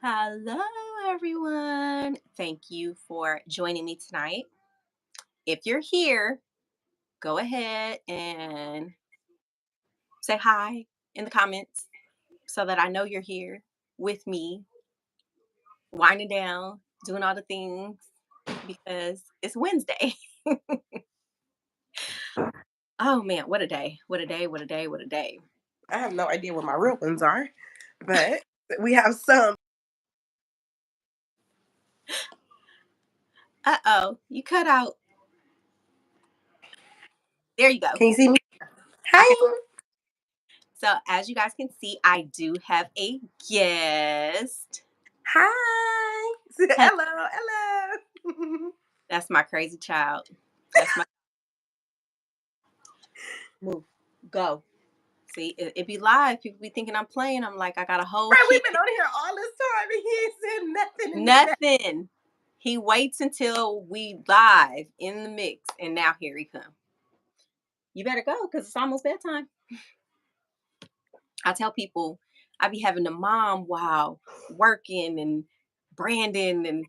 Hello, everyone. Thank you for joining me tonight. If you're here, go ahead and say hi in the comments so that I know you're here with me, winding down, doing all the things because it's Wednesday. Oh man, what a day. What a day. What a day. What a day. I have no idea what my real ones are, but we have some. Uh oh, you cut out. There you go. Can you see me? Okay. Hi. So, as you guys can see, I do have a guest. Hi. Hello. Hello. That's my crazy child. That's my move. Go. See, it be live. People be thinking I'm playing. I'm like, I got a whole Right, kid. we've been on here all this time and he ain't said nothing in the chat. Nothing. He waits until we live in the mix, and now here he come. You better go because it's almost bedtime. I tell people I be having a mom while working and branding and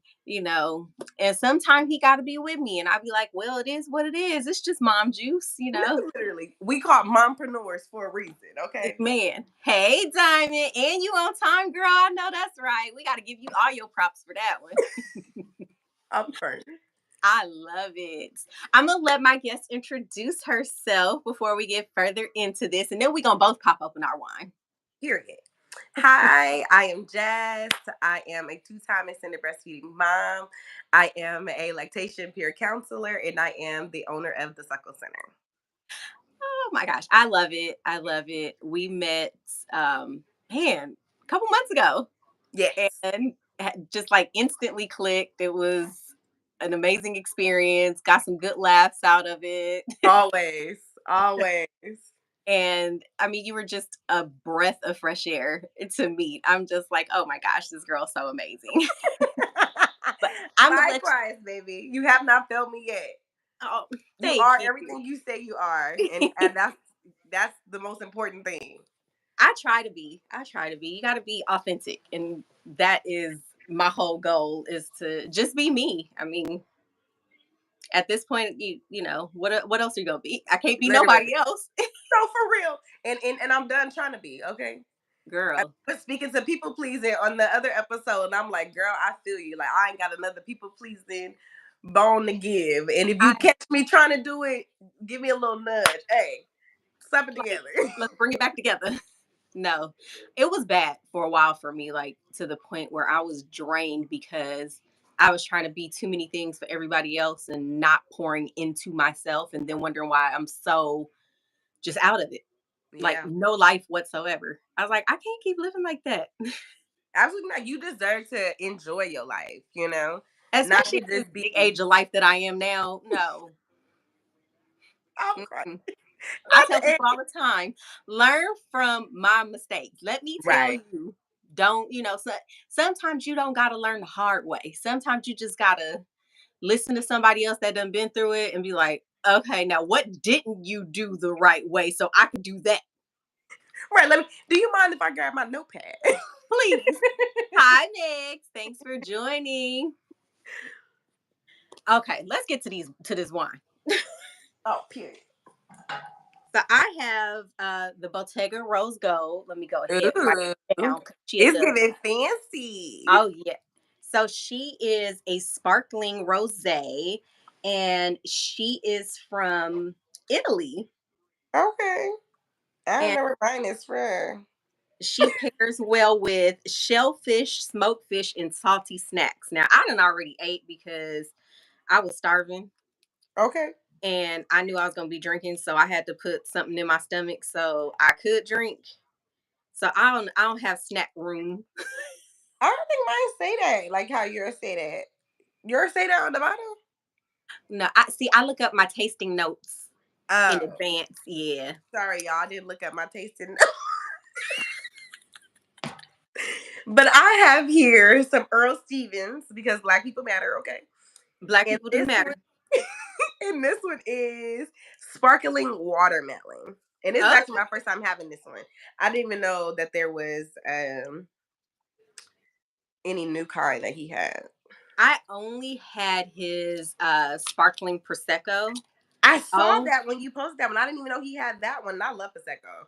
sometimes he got to be with me and I be like, well, it is what it is. It's just mom juice. Literally, we call mompreneurs for a reason, okay? Man, hey Diamond, and you on time, girl. I know that's right. We got to give you all your props for that one. I'm trying. I love it. I'm gonna let my guest introduce herself before we get further into this, and then we're gonna both pop open our wine. Period. Hi, I am Jazz. I am a two-time extended breastfeeding mom. I am a lactation peer counselor, and I am the owner of the Suckle Center. Oh my gosh, I love it. I love it. We met, man, a couple months ago, Yes. and just like instantly clicked. It was an amazing experience. Got some good laughs out of it. Always, always. And I mean, you were just a breath of fresh air to meet. I'm just like, oh my gosh, this girl's so amazing. But I'm gonna let you. Likewise, baby. You have not failed me yet. Oh, You thank are you. everything you say you are, and that's the most important thing. I try to be. I try to be. You got to be authentic, and that is my whole goal is to just be me. I mean, at this point, what else are you gonna be? I can't be Literally. nobody else, No, for real. And I'm done trying to be, okay? I girl. was speaking to people pleasing on the other episode, and I'm like, girl, I feel you. Like I ain't got another people pleasing bone to give. And if I you catch me trying to do it, give me a little nudge. Hey, slap it like together. let's bring it back together. No, it was bad for a while for me, like to the point where I was drained because I was trying to be too many things for everybody else and not pouring into myself, and then wondering why I'm so just out of it, like Yeah. no life whatsoever. I was like, I can't keep living like that, Absolutely not. You deserve to enjoy your life, not especially to at this just be. big age of life that I am now. No. I'm crying. Mm-mm. I Not tell the end. people all the time, learn from my mistakes. Let me tell Right. you, don't, sometimes you don't got to learn the hard way. Sometimes you just got to listen to somebody else that done been through it and be like, okay, now what didn't you do the right way so I could do that? Right. Do you mind if I grab my notepad? Please. Hi, Next. Thanks for joining. Okay, let's get to this wine. Oh, period. So I have the Bottega Rose Gold. Let me go ahead and write Ooh. it down. She is It's a giving fancy. Oh yeah. So she is a sparkling rosé and she is from Italy Okay. I don't and know where mine is from. she pairs well with shellfish, smoked fish, and salty snacks. Now I done already ate because I was starving Okay. and I knew I was gonna be drinking, so I had to put something in my stomach so I could drink. So I don't have snack room. I don't think mine say that. Like how yours say that. Yours say that on the bottom? No, I look up my tasting notes in Oh. advance. Yeah. Sorry, y'all. I didn't look at my tasting. But I have here some Earl Stevens because black people matter, okay? Black And people do this matter. one and this one is sparkling watermelon. And this is actually my first time having this one. I didn't even know that there was any new kind that he had. I only had his sparkling prosecco. I saw Oh, that when you posted that one. I didn't even know he had that one. I love prosecco,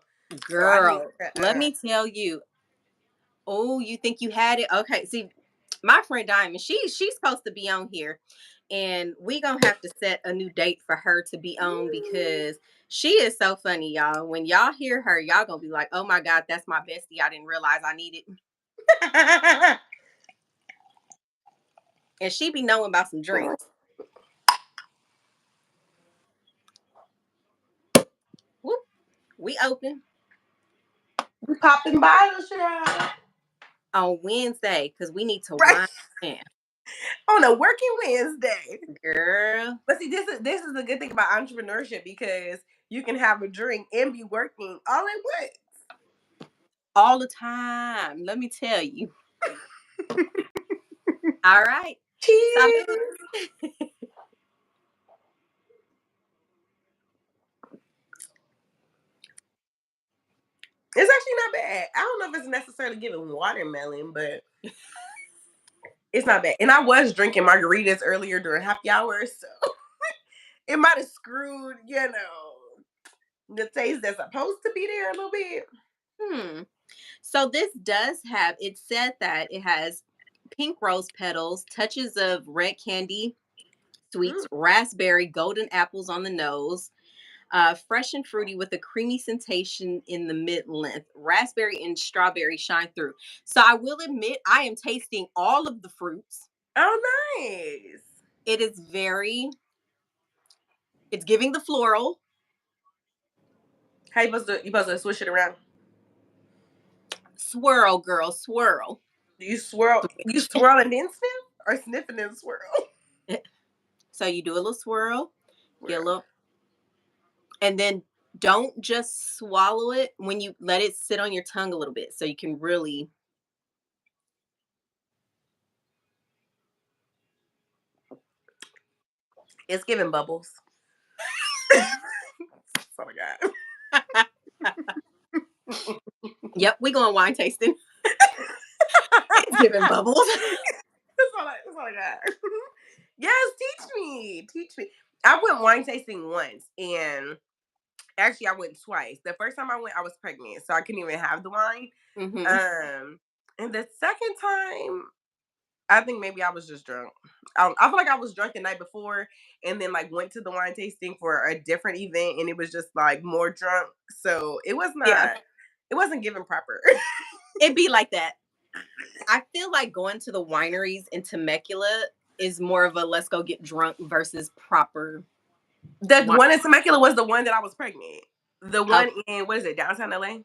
so I need. girl, let me tell you. Oh, you think you had it? Okay, see, my friend Diamond, she's supposed to be on here, and we gonna have to set a new date for her to be on because she is so funny, y'all. When y'all hear her, y'all gonna be like, "Oh my god, that's my bestie. I didn't realize I needed." And she be knowing about some drinks. Whoop, we open We popping bottles, y'all. on Wednesday because we need to Right wind down, on a working Wednesday. girl. But see, this is the good thing about entrepreneurship because you can have a drink and be working all at once. All the time. Let me tell you. All right. Salud. Cheers. It's actually not bad. I don't know if it's necessarily giving watermelon, but it's not bad. And I was drinking margaritas earlier during happy hours, so it might have screwed, the taste that's supposed to be there a little bit. Hmm. So this does have, it said that it has pink rose petals, touches of red candy, sweets, Mm. raspberry, golden apples on the nose, fresh and fruity with a creamy sensation in the mid length. Raspberry and strawberry shine through. So I will admit, I am tasting all of the fruits. Oh, nice. It is it's giving the floral. How you supposed to swish it around? Swirl, girl, swirl. You swirl and then sniff, or sniff and then swirl? So you do a little swirl, get a Swirl. little, and then don't just swallow it when you let it sit on your tongue a little bit so you can really. It's giving bubbles. That's all I got. Yep, we going wine tasting. It's giving bubbles. That's all I got. Yes, teach me. I went wine tasting once, and actually I went twice. The first time I went, I was pregnant, so I couldn't even have the wine. Hmm. And the second time, I think maybe I was just drunk. I feel like I was drunk the night before, and then like went to the wine tasting for a different event, and it was just like more drunk. So it was Yeah, not. It wasn't given proper. it'd be like that. I feel like going to the wineries in Temecula is more of a let's go get drunk versus proper The wine. one in Temecula was the one that I was pregnant. The Oh, one in what is it, downtown LA?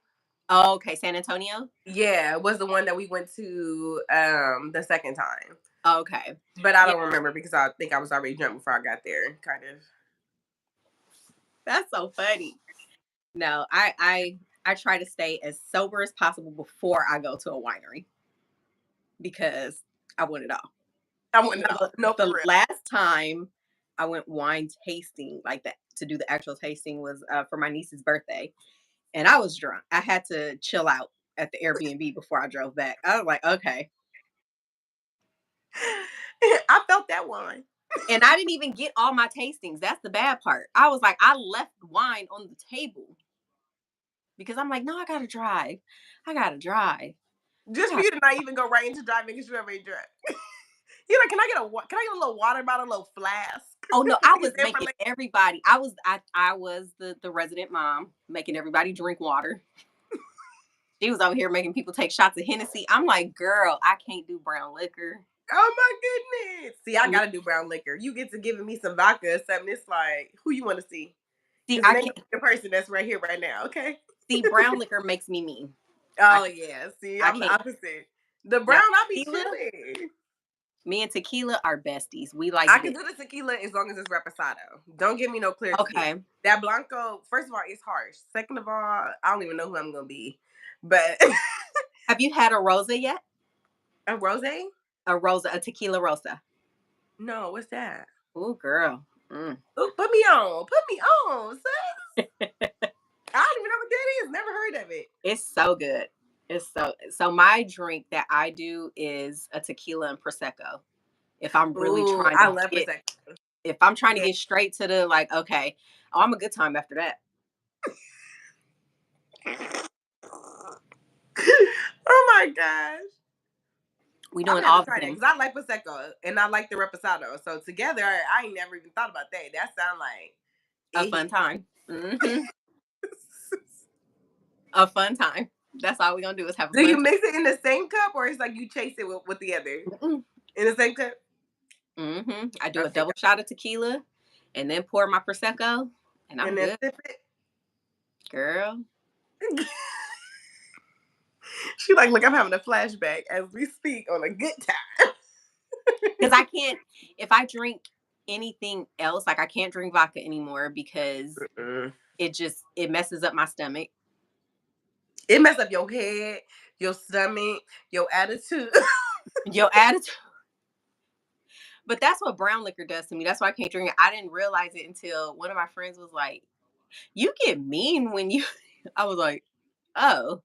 okay, San Antonio. Yeah, it was the one that we went to the second time. Okay, But I yeah, don't remember because I think I was already drunk before I got there, kind of. that's so funny. No, I try to stay as sober as possible before I go to a winery because I want it all. I want it Now, all. No, for the real. last time I went wine tasting like that to do the actual tasting was for my niece's birthday, and I was drunk. I had to chill out at the Airbnb before I drove back. I was like, okay, I felt that one. and I didn't even get all my tastings. That's the bad part. I was like, I left wine on the table because I'm like, no, I gotta drive. I gotta drive. I Just for got. you to not even go right into driving because you already drunk. You're like, can I get a little water bottle, a little flask? Oh no, I Is was that for making everybody. I was the resident mom making everybody drink water. She was over here making people take shots of Hennessy. I'm like, girl, I can't do brown liquor. Oh my goodness. See, I Me, gotta do brown liquor. You get to giving me some vodka or something. It's like, who you want to see? see, Because it I ain't can't gonna be the person that's right here, right now, okay? see brown liquor makes me mean. I Oh can't. yeah. See, I I'm the can't. opposite. The Now brown, I be tequila, chilling. me and tequila are besties. We like I can this. do the tequila as long as it's reposado. Don't give me no clear tequila. Okay. That blanco, first of all, it's harsh. Second of all, I don't even know who I'm gonna be. But Have you had a rosa yet? a rose? A rosa, a tequila rosa. No, what's that? Oh, girl. Mm. Ooh, put me on. Put me on, sis. I don't even know what that is. Never heard of it. It's so good. It's so my drink that I do is a tequila and prosecco. If I'm really Ooh, trying I to love get, prosecco. if I'm trying to Yeah. get straight to the like, okay, oh, I'm a good time after that. Oh my gosh. We I'm doing gonna have all to the try that things. because I like prosecco and I like the reposado. So together, I ain't never even thought about that. That sound like A it fun hit. time. A fun time. That's all we're gonna do is have a Do fun you time. mix it in the same cup or it's like you chase it with the other Mm-mm. in the same cup? I do a Okay, double shot of tequila and then pour my prosecco, and I'm and then good, sip it. girl. She like, look, I'm having a flashback as we speak on a good time. Because I can't, if I drink anything else, like I can't drink vodka anymore because Mm-mm. it messes up my stomach. It mess up your head, your stomach, your attitude. Your attitude. But that's what brown liquor does to me. That's why I can't drink it. I didn't realize it until one of my friends was like, "You get mean when you." I was like, "Oh,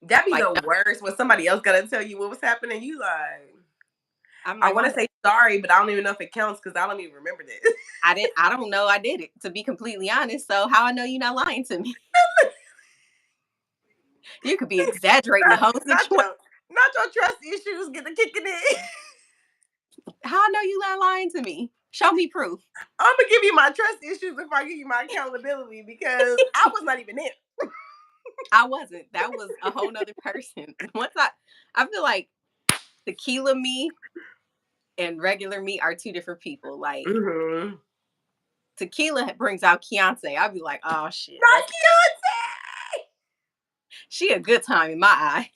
That be like the no." worst when somebody else gotta tell you what was happening. You like, I'm I like, want "Why?" to say sorry, but I don't even know if it counts because I don't even remember this. I didn't. I don't know. I did it, to be completely honest. So how I know you're not lying to me? You could be exaggerating the whole not situation. your, not your trust issues getting kicking in. How I know you not lying to me? Show me proof. I'm gonna give you my trust issues before I give you my accountability because I was not even in. I wasn't. That was a whole nother person. I feel like tequila me and regular me are two different people. Like Mm-hmm. tequila brings out Beyonce. I'd be like, oh shit, Not okay. She a good time in my eyes.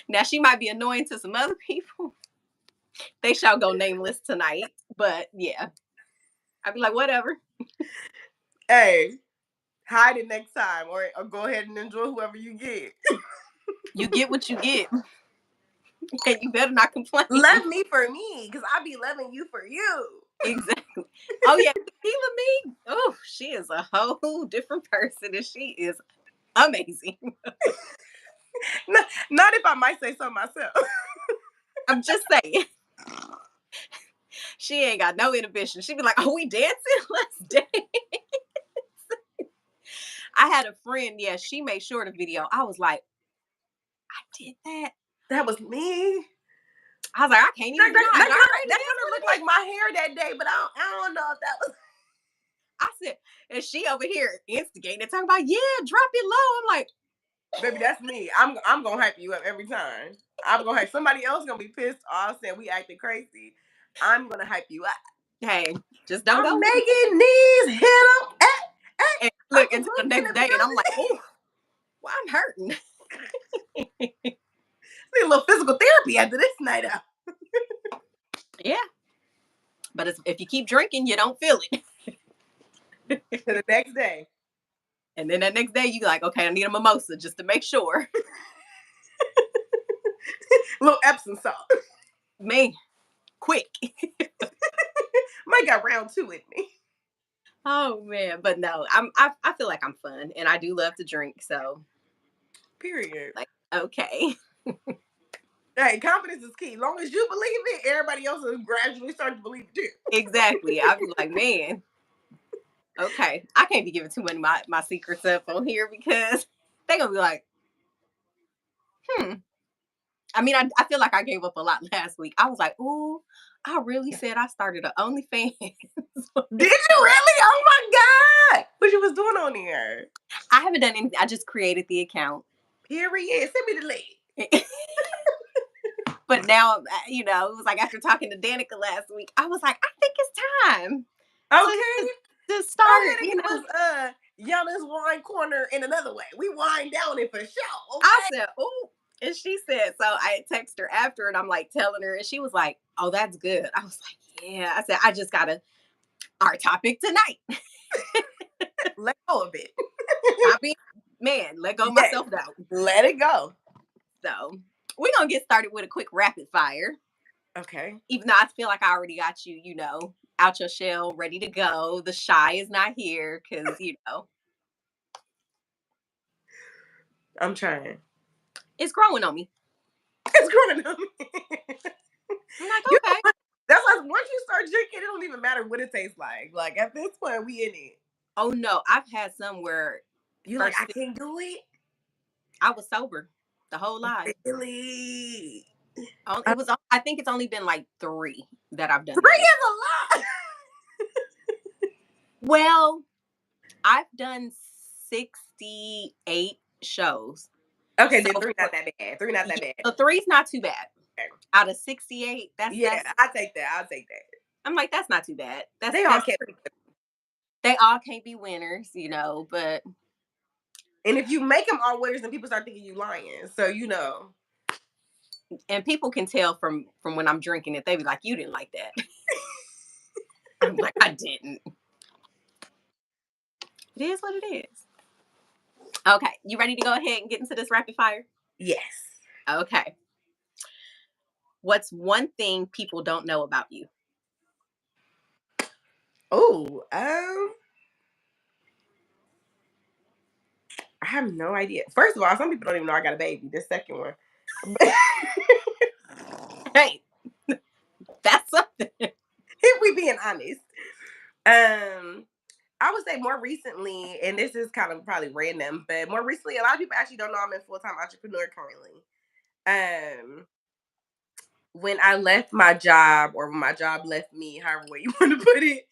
Now she might be annoying to some other people. They shall go nameless tonight. But yeah, I'd be like, whatever. Hey, hide it next time, or go ahead and enjoy whoever you get. You get what you get, and you better not complain. Love me for me, because I be loving you for you. Exactly. Oh yeah, tequila me. Oh, she is a whole different person, and she is amazing. Not if I might say so myself. I'm just saying. She ain't got no inhibition. She'd be like, "Are we dancing? Let's dance." I had a friend, yeah, she made sure the video. I was like, I did that. That was me. I was like, I can't That, even that, deny that it. kind All of right, it that is kind of what looked it is. like my hair that day, but I don't know if that was. I said, and she over here instigating, talking about, yeah, drop it low. I'm like, Baby, that's me. I'm gonna hype you up every time. I'm gonna hype somebody else gonna be pissed off saying we acting crazy. I'm gonna hype you up. hey, just don't I'm go with me. making these hit 'em. Hey, And I'm look, a until the boogie in next the day, and I'm like, building. oh, well, I'm hurting. Need a little physical therapy after this night out. Yeah, but if you keep drinking, you don't feel it. To the next day. And then that next day, you like, okay, I need a mimosa just to make sure. A little Epsom salt. Man, quick. Might got round two with me. Oh man, but no, I feel like I'm fun, and I do love to drink. So Period. like, okay, Hey, confidence is key. Long as you believe it, everybody else will gradually start to believe it too. exactly. I'd be like, man, okay, I can't be giving too many my secrets up on here because they gonna be like, hmm. I mean, I feel like I gave up a lot last week. I was like, ooh, I really said I started an OnlyFans. Did you really? Oh my god! What you was doing on here? I haven't done anything. I just created the account. Period. Send me the link. But now, it was like after talking to Danica last week, I was like, I think it's time to, Okay. to Go start, ahead and give us Yana's wine corner in another way. We wind down it for sure. I Okay. said, oh, and she said, so I text her after and I'm like telling her, and she was like, oh, that's good. I was like, yeah. I said, I just got our topic tonight. Let go of it. Topic, man, let go of my Yes. self doubt. Let it go. So we're going to get started with a quick rapid fire. Okay. Even though I feel like I already got you, out your shell, ready to go. The shy is not here because, I'm trying. It's growing on me. It's growing on me. I'm like, You okay. know, that's like once you start drinking, it don't even matter what it tastes like. Like at this point, we in it. Oh no, I've had some where You like, first I can't do it. I was sober the whole life. Really? It was. I think it's only been like 3 that I've done 3 that with. is a lot. Well, I've done 68 shows. Okay, So then 3 not that bad. 3 not that yeah, bad. so 3's not too bad. Okay. Out of 68, Yeah, I take that. I'll take that. I'm like, that's not too bad. They all That's can't. pretty good. They all can't be winners, but And if you make them all winners, then people start thinking you lying. So and people can tell from when I'm drinking it. They be like, you didn't like that. I'm like, I didn't. It is what it is. Okay, you ready to go ahead and get into this rapid fire? Yes. Okay. What's one thing people don't know about you? Oh, I have no idea. First of all, some people don't even know I got a baby. The second one. Hey, that's something. If we being honest. I would say more recently, and this is kind of probably random, but more recently, a lot of people actually don't know I'm a full-time entrepreneur currently. When I left my job, or when my job left me, however way you want to put it,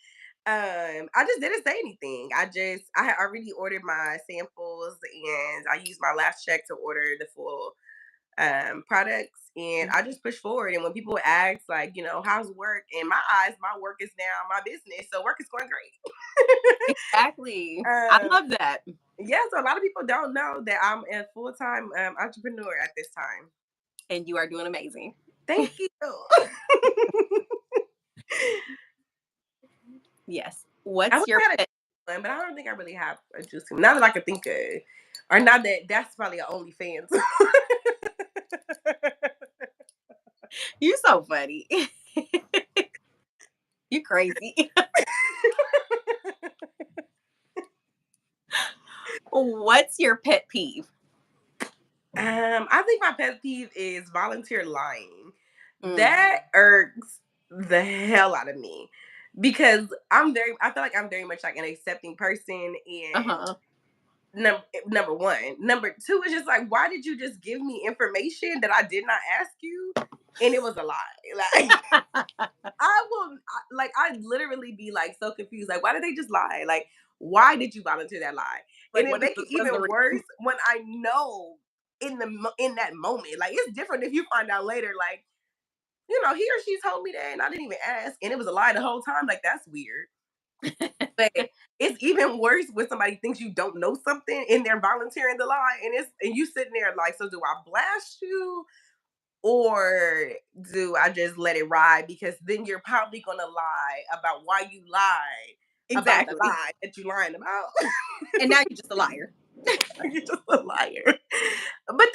I just didn't say anything. I had already ordered my samples, and I used my last check to order the full products, and I just pushed forward. And when people ask, like, how's work, in my eyes, my work is now my business, so work is going great. Exactly. I love that. Yeah, so a lot of people don't know that I'm a full-time entrepreneur at this time. And you are doing amazing. Thank you. Yes. I What's wish your I had pet? a one, but I don't think I really have a juicy one. Not that I can think of. Or not that that's probably an OnlyFans. You so funny. You crazy. What's your pet peeve? I think my pet peeve is volunteer lying. Mm. That irks the hell out of me because I feel like I'm very much like an accepting person, and Uh-huh. number one. Number two is just like, why did you just give me information that I did not ask you? And it was a lie. Like, I literally be like so confused. Like, why did they just lie? Like, why did you volunteer that lie? And Like, it what is make the it even reason? worse when I know in that moment. Like, it's different if you find out later. Like, he or she told me that, and I didn't even ask, and it was a lie the whole time. Like, that's weird. But it's even worse when somebody thinks you don't know something and they're volunteering the lie, and you sitting there like, so do I blast you? Or do I just let it ride? Because then you're probably gonna lie about why you lied about the Exactly. lie that you're lying about. And now you're just a liar. You're just a liar. But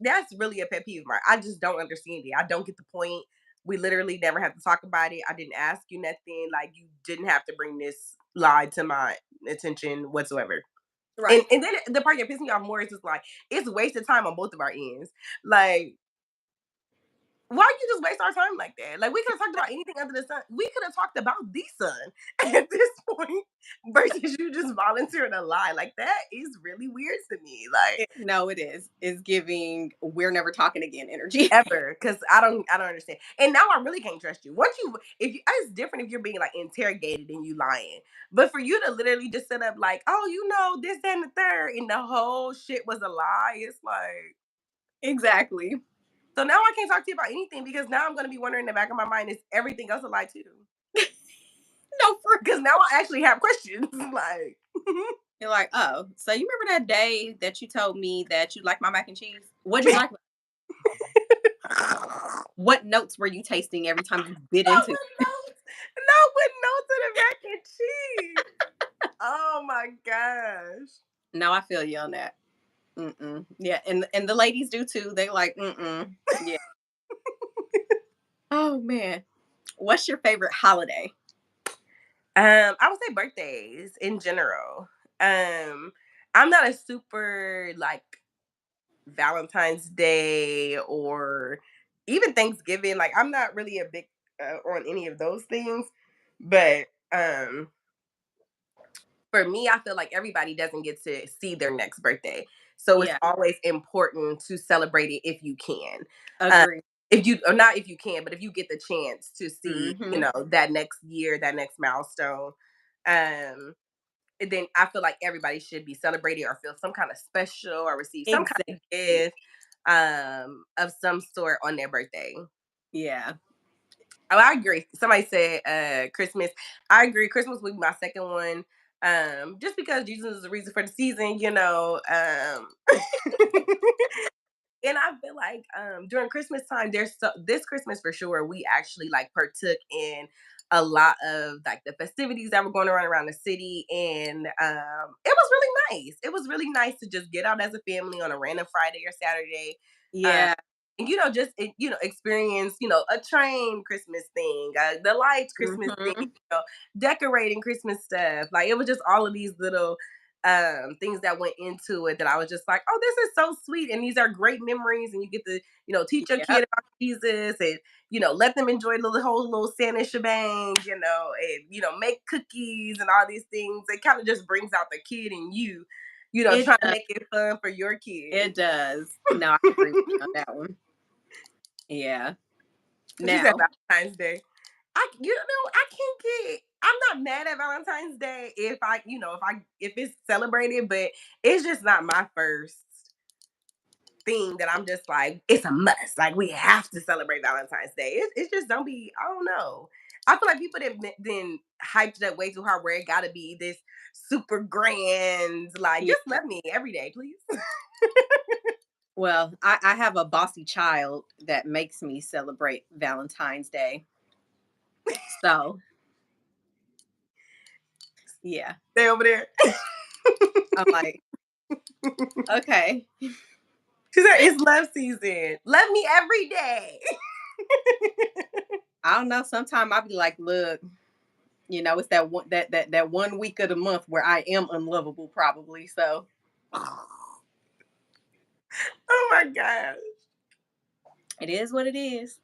that's really a pet peeve of mine. I just don't understand it. I don't get the point. We literally never have to talk about it. I didn't ask you nothing. Like, you didn't have to bring this lie to my attention whatsoever. And Right. and then the part that pisses me off more is just like, it's wasted time on both of our ends. Like, why you just waste our time like that? Like, we could have talked about anything under the sun. We could have talked about the sun at this point versus you just volunteering a lie. Like, that is really weird to me. Like, No, it is. It's giving we're never talking again energy. ever, because I don't understand. And now I really can't trust you. It's different if you're being like interrogated and you lying. But for you to literally just set up like, oh, this, that, and the third, and the whole shit was a lie. It's like, Exactly. so now I can't talk to you about anything because now I'm gonna be wondering in the back of my mind, is everything else a lie too? No, for Because now I actually have questions. Like, you're like, oh, so you remember that day that you told me that you like my mac and cheese? What'd you like? What notes were you tasting every time you bit no into it? one knows. No one knows to the mac and cheese. Oh my gosh. No, I feel you on that. Yeah, and the ladies do too. They like, yeah. Oh man, what's your favorite holiday? I would say birthdays in general. I'm not a super like Valentine's Day or even Thanksgiving. Like I'm not really a big on any of those things, but for me, I feel like everybody doesn't get to see their next birthday. So it's Yeah. always important to celebrate it if you can. Uh, Agree. if you, or not if you can, but if you get the chance to see, Mm-hmm. that next year, that next milestone, um, then I feel like everybody should be celebrated or feel some kind of special or receive some kind of Exactly. gift of some sort on their birthday. Yeah. Oh, I agree. Somebody said Christmas. I agree. Christmas will be my second one. Just because Jesus is the reason for the season. And I feel like during Christmas time, this Christmas for sure, we actually like partook in a lot of like the festivities that were going around the city, and it was really nice. It was really nice to just get out as a family on a random Friday or Saturday, uh, Yeah. and experience a train Christmas thing, the lights Christmas thing, Mm-hmm. decorating Christmas stuff. Like it was just all of these little things that went into it that I was just like, oh, this is so sweet. And these are great memories. And you get to, teach your Yep. kid about Jesus and, let them enjoy the whole little Santa shebang, and, make cookies and all these things. It kind of just brings out the kid in you, It trying to does. make it fun for your kids. It does. No, I agree with you on that one. Yeah. She said Now, Valentine's Day. I can't get. I'm not mad at Valentine's Day if it's celebrated, but it's just not my first thing that I'm just like, it's a must. Like we have to celebrate Valentine's Day. It's just don't be. I don't know. I feel like people then hyped it up way too hard where it got to be this super grand. Like yeah. just love me every day, please. Well, I have a bossy child that makes me celebrate Valentine's Day. So, yeah. Stay over there. I'm like, okay. She said it's love season. Love me every day. I don't know. Sometimes I'll be like, look, it's that 1 week of the month where I am unlovable, probably. So Oh my god. it is what it is.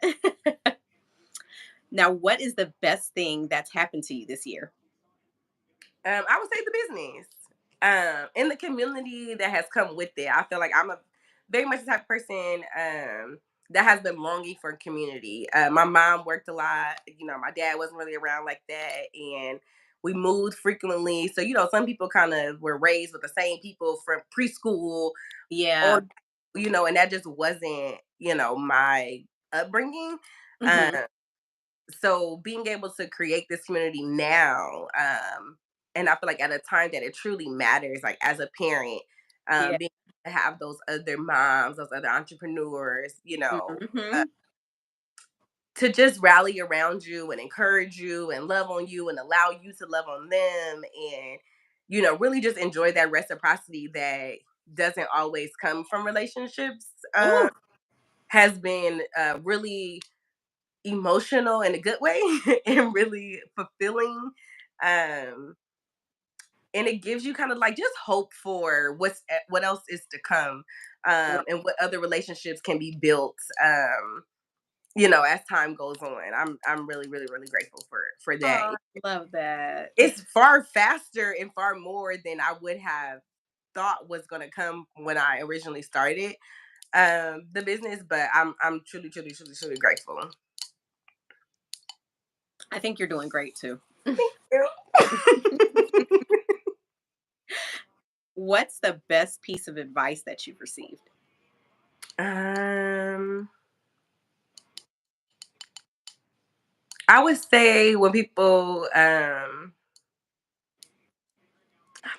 Now, what is the best thing that's happened to you this year? I would say the business. In the community that has come with it. I feel like I'm a very much the type of person that has been longing for community. My mom worked a lot. My dad wasn't really around like that, and we moved frequently. So some people kind of were raised with the same people from preschool Yeah. on, and that just wasn't my upbringing. Um, Hmm. so being able to create this community now, and I feel like at a time that it truly matters, like as a parent, Yeah. being able to have those other moms, those other entrepreneurs, Hmm. to just rally around you and encourage you and love on you and allow you to love on them, and really just enjoy that reciprocity that doesn't always come from relationships, Ooh. has been really emotional in a good way and really fulfilling. Um, and it gives you kind of like just hope for what else is to come, and what other relationships can be built. As time goes on. I'm really, really, really grateful for that. Oh, I love that. It's far faster and far more than I would have thought was gonna come when I originally started the business, but I'm truly, truly, truly, truly grateful. I think you're doing great too. Thank you. What's the best piece of advice that you've received? Um, I would say when people, I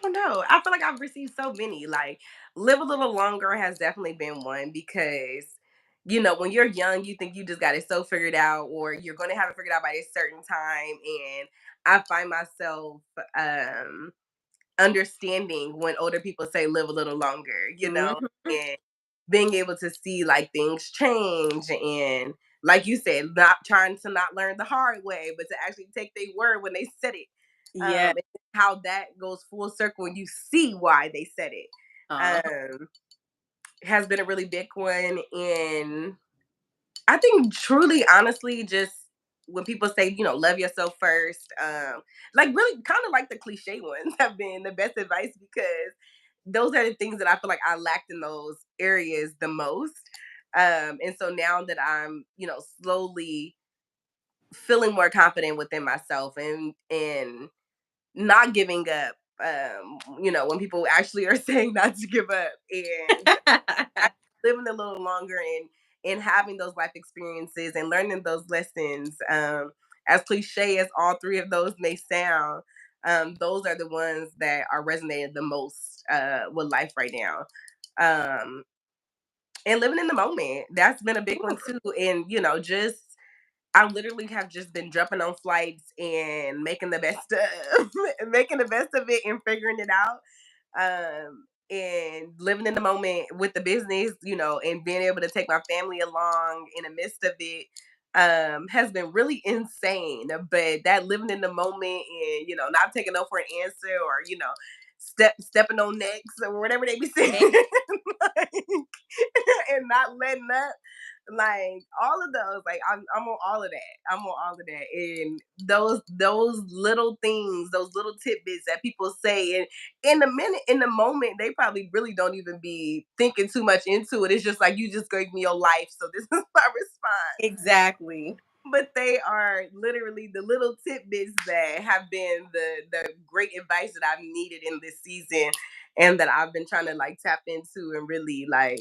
don't know. I feel like I've received so many. Like, live a little longer has definitely been one because, when you're young, you think you just got it so figured out, or you're going to have it figured out by a certain time. And I find myself, understanding when older people say live a little longer, Hmm. and being able to see like things change, and like you said, not trying to not learn the hard way, but to actually take their word when they said it. Yeah. And how that goes full circle when you see why they said it. Uh, Um, has been a really big one. And I think truly, honestly, just when people say, love yourself first, like really kind of like the cliche ones have been the best advice, because those are the things that I feel like I lacked in those areas the most. And so now that I'm, slowly feeling more confident within myself, and not giving up, when people actually are saying not to give up, and living a little longer, and having those life experiences and learning those lessons. As cliche as all three of those may sound, those are the ones that are resonating the most with life right now. Um, and living in the moment, that's been a big one too. And just I literally have just been jumping on flights and making the best of making the best of it and figuring it out. And living in the moment with the business, and being able to take my family along in the midst of it, has been really insane. But that living in the moment, and not taking no for an answer, or stepping on necks or whatever they be saying, like, and not letting up, like all of those, like I'm on all of that. I'm on all of that. And those little things, those little tidbits that people say, and in the moment, they probably really don't even be thinking too much into it. It's just like, you just gave me your life, so this is my response. Exactly. But they are literally the little tidbits that have been the great advice that I've needed in this season, and that I've been trying to like tap into and really like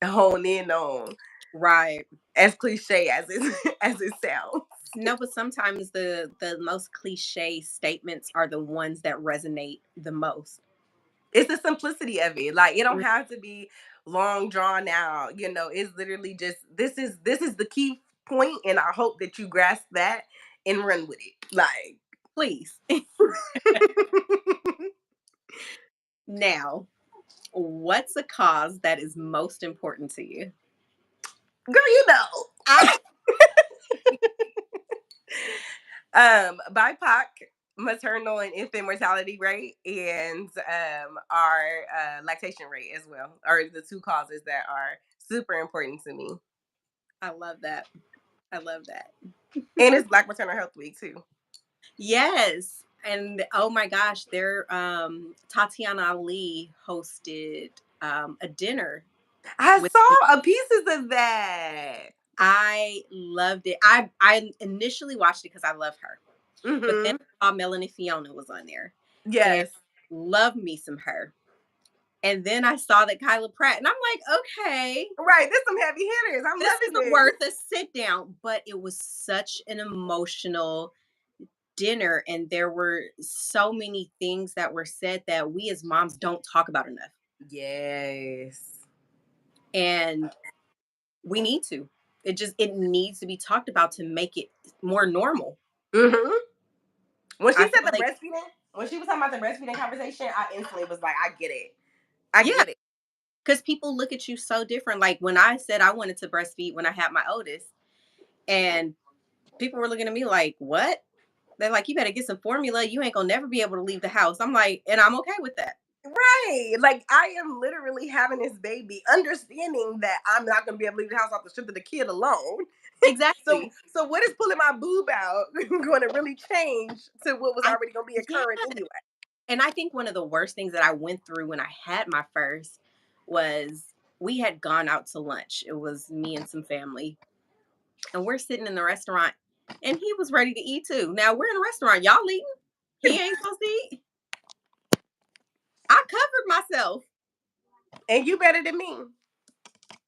hone in on. Right. As cliche as it as it sounds. No, but sometimes the most cliche statements are the ones that resonate the most. It's the simplicity of it. Like, it don't have to be long drawn out. It's literally just, this is the key point, and I hope that you grasp that and run with it. Like, Please. Now, what's a cause that is most important to you? girl, Ah, BIPOC, maternal and infant mortality rate, and our lactation rate as well are the two causes that are super important to me. I love that. I love that. And it's Black Maternal Health Week too. Yes. And oh my gosh, there Tatiana Ali hosted a dinner I with saw a pieces of that. I loved it. I initially watched it because I love her. But then Mm-hmm. I saw Melanie Fiona was on there and Yes. love me some her. And then I saw that Kyla Pratt, and I'm like, okay, Right. There's some heavy hitters. I'm this loving is this. worth a sit down. But it was such an emotional dinner, and there were so many things that were said that we as moms don't talk about enough. Yes. And we need to. It needs to be talked about to make it more normal. Mm-hmm. When she I said feel the like, breastfeeding, when she was talking about the breastfeeding conversation, I instantly was like, I get it. I yeah, get it. because people look at you so different. Like when I said I wanted to breastfeed when I had my oldest, and people were looking at me like, what? They're like, you better get some formula. You ain't gonna never be able to leave the house. I'm like, and I'm okay with that. Right. Like, I am literally having this baby, understanding that I'm not gonna be able to leave the house off the strength of the kid alone. So Exactly. so what is pulling my boob out going to really change to what was I already gonna be Yeah. occurring anyway? And I think one of the worst things that I went through when I had my first was we had gone out to lunch. It was me and some family. And we're sitting in the restaurant and he was ready to eat too. Now we're in a restaurant. Y'all eating? He ain't supposed to eat. I covered myself. And you better than me.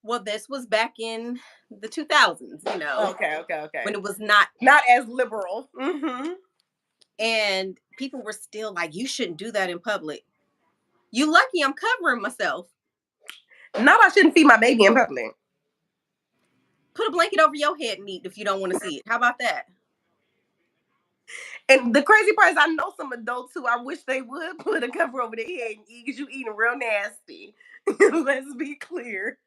Well, this was back in the 2000s, Okay, okay, when okay. it was not. Not as liberal. Mm-hmm. And people were still like, you shouldn't do that in public. You lucky I'm covering myself. Not I shouldn't feed my baby in public. Put a blanket over your head and eat if you don't want to see it. How about that? And the crazy part is, I know some adults who I wish they would put a cover over their head and eat, because you eating real nasty. Let's be clear.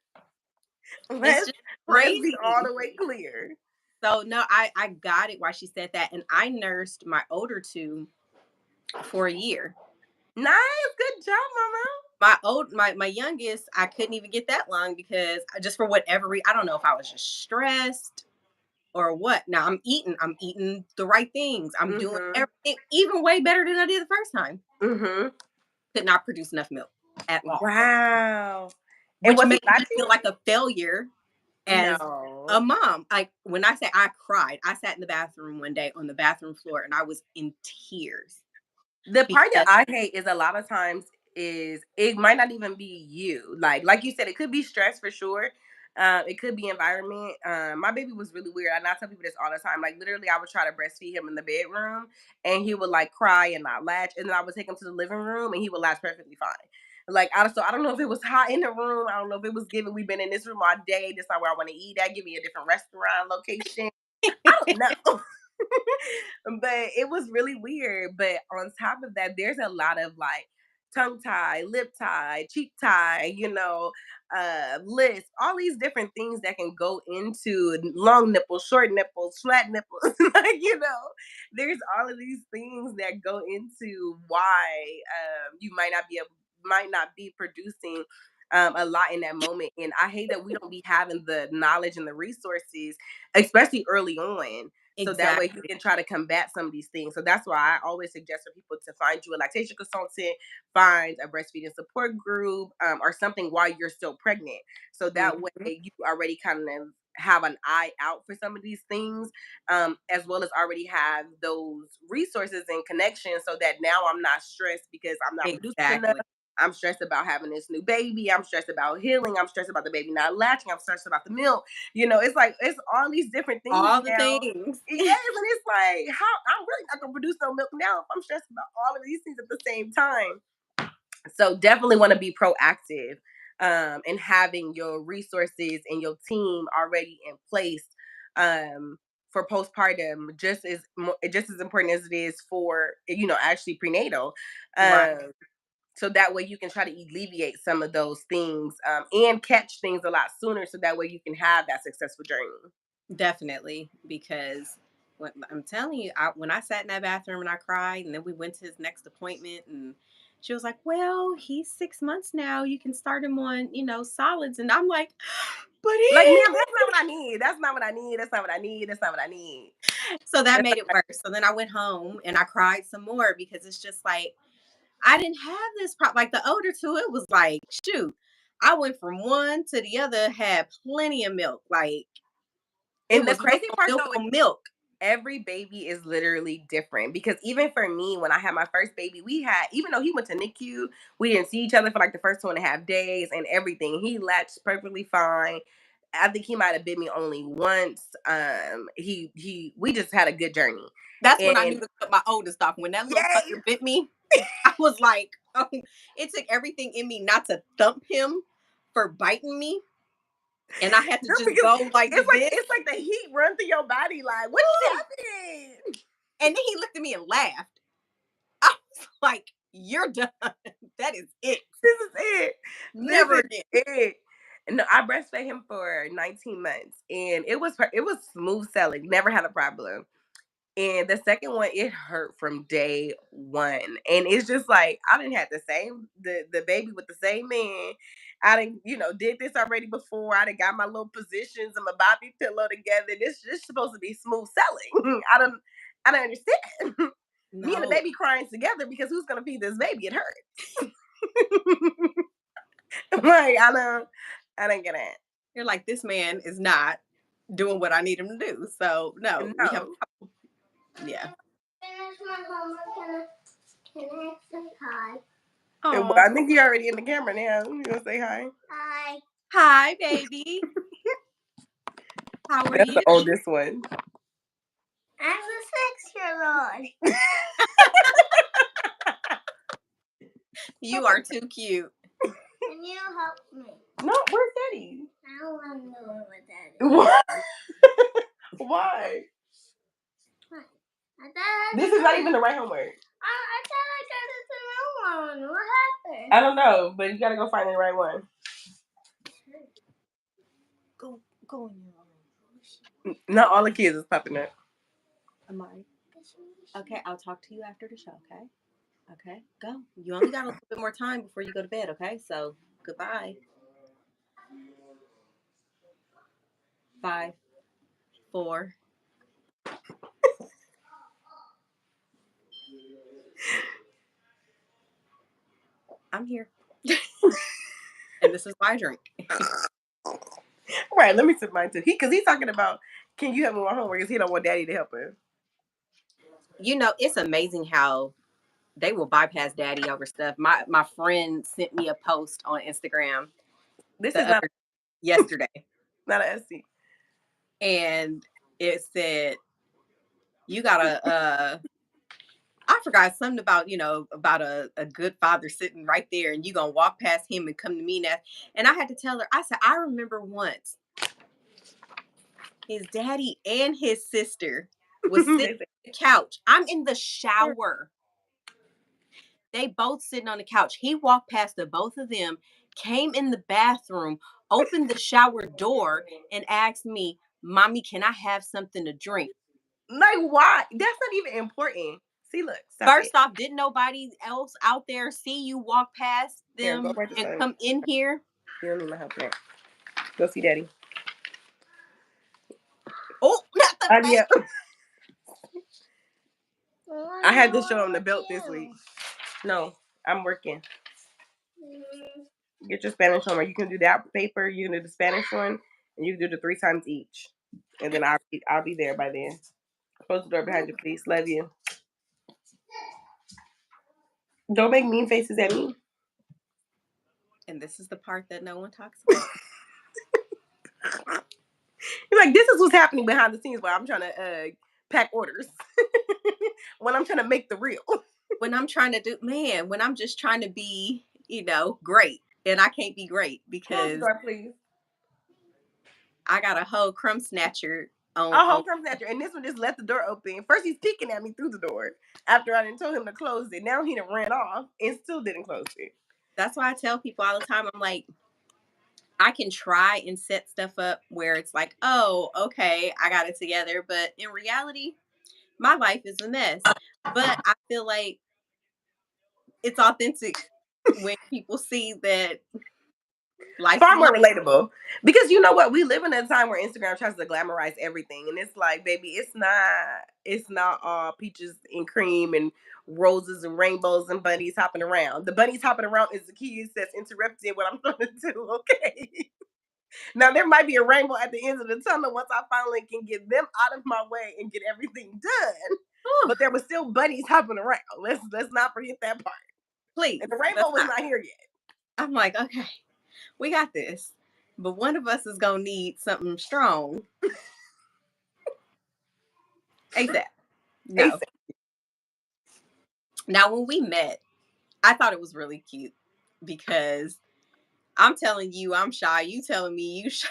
It's Let's just let's be all crazy. the way clear. So no, I got it why she said that. And I nursed my older two for a year. Nice, good job, mama. my youngest, I couldn't even get that long because just for whatever reason, I don't know if I was just stressed or what. Now I'm eating the right things. I'm doing Mhm. everything even way better than I did the first time. Mhm. Could not produce enough milk at all, Wow. And which was he made me latching? feel like a failure as a No. mom. Like when I say I cried, I sat in the bathroom one day on the bathroom floor and I was in tears The part that because I hate is a lot of times is it might not even be you. Like you said, it could be stress for sure. It could be environment. My baby was really weird. And I tell people this all the time. Like literally, I would try to breastfeed him in the bedroom, and he would like cry and not latch, and then I would take him to the living room, and he would latch perfectly fine. Like I don't know if it was hot in the room. I don't know if it was given. We've been in this room all day. This not where I want to eat at. Give me a different restaurant location. I don't know. But it was really weird. But on top of that, there's a lot of like tongue tie, lip tie, cheek tie, lisp, all these different things that can go into long nipples, short nipples, flat nipples. Like, there's all of these things that go into why you might not be producing a lot in that moment. And I hate that we don't be having the knowledge and the resources, especially early on, so that way you exactly, can try to combat some of these things. So that's why I always suggest for people to find you a lactation consultant, find a breastfeeding support group, or something while you're still pregnant. So that way mhm, you already kind of have an eye out for some of these things, as well as already have those resources and connections so that now I'm not stressed because I'm not producing enough. exactly. I'm stressed about having this new baby. I'm stressed about healing. I'm stressed about the baby not latching. I'm stressed about the milk. It's like it's all these different things All the now. things. Yes, and it's like how I'm really not gonna produce no milk now if I'm stressed about all of these things at the same time. So definitely want to be proactive, and having your resources and your team already in place, for postpartum just as important as it is for actually prenatal. Right. So that way you can try to alleviate some of those things, and catch things a lot sooner so that way you can have that successful journey. Definitely, because when I'm telling you, when I sat in that bathroom and I cried, and then we went to his next appointment, and she was like, "Well, he's 6 months now. You can start him on, solids." And I'm like, "But Like, ma'am, he." that's not what I need. That's not what I need. That's not what I need. That's not what I need. So that That's made not it what worse. So then I went home and I cried some more because it's just like I didn't have this problem. Like the older two, it was like, shoot, I went from one to the other, had plenty of milk. Like it and the was milk crazy on part milk though, on milk. every baby is literally different because even for me, when I had my first baby, we had, even though he went to NICU, we didn't see each other for like the first 2.5 days and everything. He latched perfectly fine. I think he might have bit me only once. We just had a good journny. That's when I And knew to cut my oldest off. When that little yay, sucker bit me, I was like, oh, it took everything in me not to thump him for biting me. And I had to no, just because go like this. it's like the heat run through your body. Like, what just Woo! happened? And then he looked at me and laughed. I was like, you're done. That is it. This is it. This Never is again. it. No, I breastfed him for 19 months, and it was smooth sailing. Never had a problem. And the second one, it hurt from day one, and it's just like I didn't have the baby with the same man. I didn't did this already before. I didn't got my little positions and my bobby pillow together. This supposed to be smooth sailing. I don't understand. Me and the No. baby crying together because who's gonna feed this baby? It hurts. Like I don't get it. You're like, this man is not doing what I need him to do. So no, we have No. yeah. Finish my homework. Can I say hi? Well, Oh, I think you're already in the camera now. You gonna say hi? Hi. hi, baby. How are That's the you? oldest one. I'm a 6-year-old. You are too cute. Can you help me? No, where's Daddy? I don't want to know what that is. What? Why? I thought I This is not even the right homework. I thought I got it the wrong one. What happened? I don't know, but you gotta go find the right one. Go in your room. Not all the kids is popping up. Am I? Okay, I'll talk to you after the show, okay? Okay, go. You only got a little bit more time before you go to bed, okay? So, goodbye. 5, 4. I'm here. And this is my drink. Right, let me sip mine too. Because he's talking about, can you help me with my homework? Because he don't want daddy to help him. You know, it's amazing how they will bypass daddy over stuff. My friend sent me a post on Instagram This is not yesterday, not a SC. and it said you gotta I forgot something about, about a good father sitting right there and you gonna walk past him and come to me now. And I had to tell her, I said, I remember once his daddy and his sister was sitting on the couch. I'm in the shower. They both sitting on the couch. He walked past the both of them, came in the bathroom, opened the shower door, and asked me, Mommy, can I have something to drink? Like, why? That's not even important. See, look. First off, didn't nobody else out there see you walk past them Here, and come in here? You don't need my help now. Go see daddy. Oh, not the face. Yeah. I had to show him the belt this week. No, I'm working. Get your Spanish homework. You can do that paper. You can do the Spanish one, and you can do the 3 times each. And then I'll be there by then. Close the door behind you, please. Love you. Don't make mean faces at me. And this is the part that no one talks about. You're like, this is what's happening behind the scenes while I'm trying to pack orders. When I'm trying to make the reel. When I'm trying to when I'm just trying to be, great. And I can't be great because close the door, please. I got a whole crumb snatcher on. A whole crumb snatcher. And this one just left the door open. First he's peeking at me through the door after I didn't told him to close it. Now he done ran off and still didn't close it. That's why I tell people all the time, I'm like, I can try and set stuff up where it's like, oh, okay, I got it together. But in reality, my life is a mess. But I feel like it's authentic when people see that life far more relatable. Because you know what? We live in a time where Instagram tries to glamorize everything. And it's like, baby, it's not all peaches and cream and roses and rainbows and bunnies hopping around. The bunnies hopping around is the keys that's interrupting what I'm trying to do, okay? Now there might be a rainbow at the end of the tunnel once I finally can get them out of my way and get everything done. But there were still bunnies hopping around. Let's not forget that part. Please. And the rainbow was not here yet. I'm like, okay, we got this. But one of us is gonna need something strong. ASAP. No. ASAP. Now when we met, I thought it was really cute because I'm telling you I'm shy. You telling me you shy.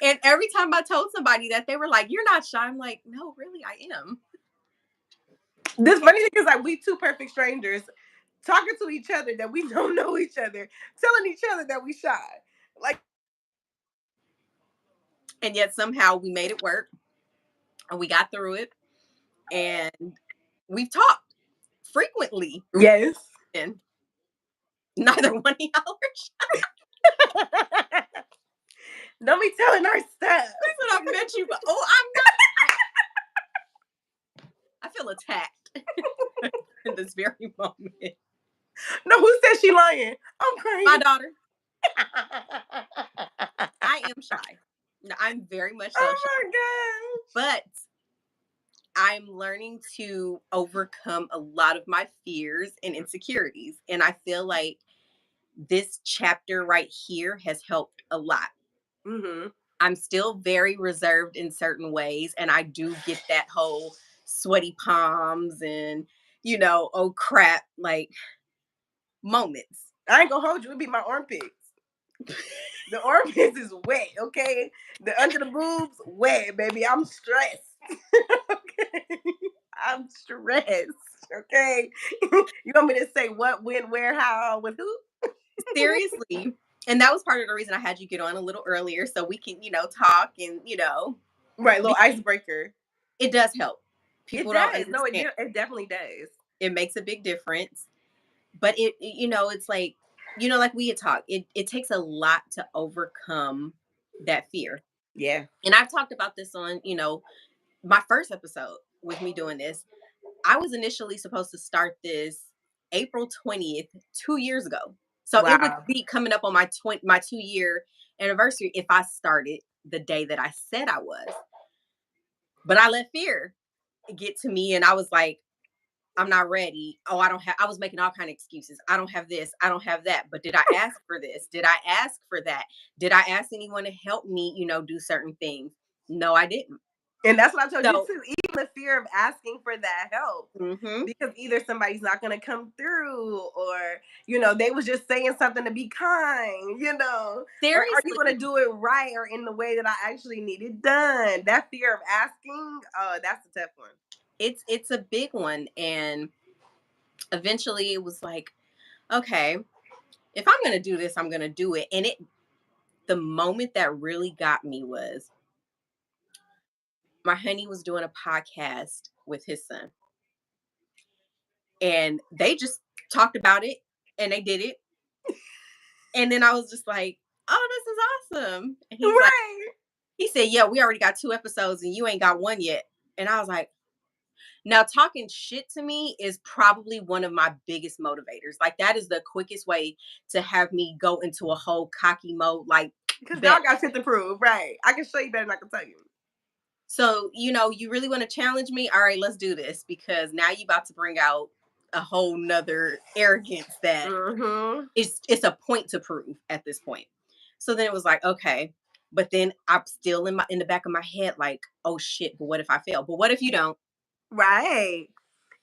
And every time I told somebody that, they were like, you're not shy. I'm like, no, really, I am. This funny thing is like we two perfect strangers talking to each other that we don't know each other, telling each other that we shy. Like, and yet somehow we made it work and we got through it. And we've talked frequently. Yes. And neither one of y'all are shy. Don't be telling our stuff. That's what I've met you, but I'm not. I feel attacked in this very moment. No, who said she lying? I'm crying. My daughter. I am shy. I'm very much so shy. Oh my gosh. But I'm learning to overcome a lot of my fears and insecurities. And I feel like this chapter right here has helped a lot. Mm-hmm. I'm still very reserved in certain ways. And I do get that whole sweaty palms and, oh crap, like moments. I ain't gonna hold you. It'd be my armpits. The armpits is wet, okay? The under the boobs, wet, baby. I'm stressed. Okay? I'm stressed, okay? You want me to say what, when, where, how, with who? Seriously. And that was part of the reason I had you get on a little earlier so we can, talk and, Right, little icebreaker. It does help. People It don't does. No, understand. it definitely does. It makes a big difference. But it's like, like we had talked, it takes a lot to overcome that fear. Yeah. And I've talked about this on, my first episode with me doing this. I was initially supposed to start this April 20th, 2 years ago. So it would Wow. be coming up on my 2 year anniversary if I started the day that I said I was. But I let fear get to me, and I was like, I'm not ready. Oh, I was making all kind of excuses. I don't have this. I don't have that. But did I ask for this? Did I ask for that? Did I ask anyone to help me, do certain things? No, I didn't. And that's what I told you So, too. Even the fear of asking for that help. mhm. Because either somebody's not going to come through, or they was just saying something to be kind, or are you going Seriously, to do it right or in the way that I actually need it done? That fear of asking, that's a tough one. it's a big one. And eventually it was like, okay, if I'm going to do this, I'm going to do it. And the moment that really got me was my honey was doing a podcast with his son, and they just talked about it, and they did it. And then I was just like, oh, this is awesome. And Right. he said, yeah, we already got 2 episodes and you ain't got one yet. And I was like, now talking shit to me is probably one of my biggest motivators. Like, that is the quickest way to have me go into a whole cocky mode. Like, Because bet. y'all got shit to prove. Right. I can show you better than I can tell you. So, you really want to challenge me? All right, let's do this, because now you about to bring out a whole nother arrogance that Mm-hmm. it's a point to prove at this point. So then it was like, okay, but then I'm still in the back of my head, like, oh shit, but what if I fail? But what if you don't? Right.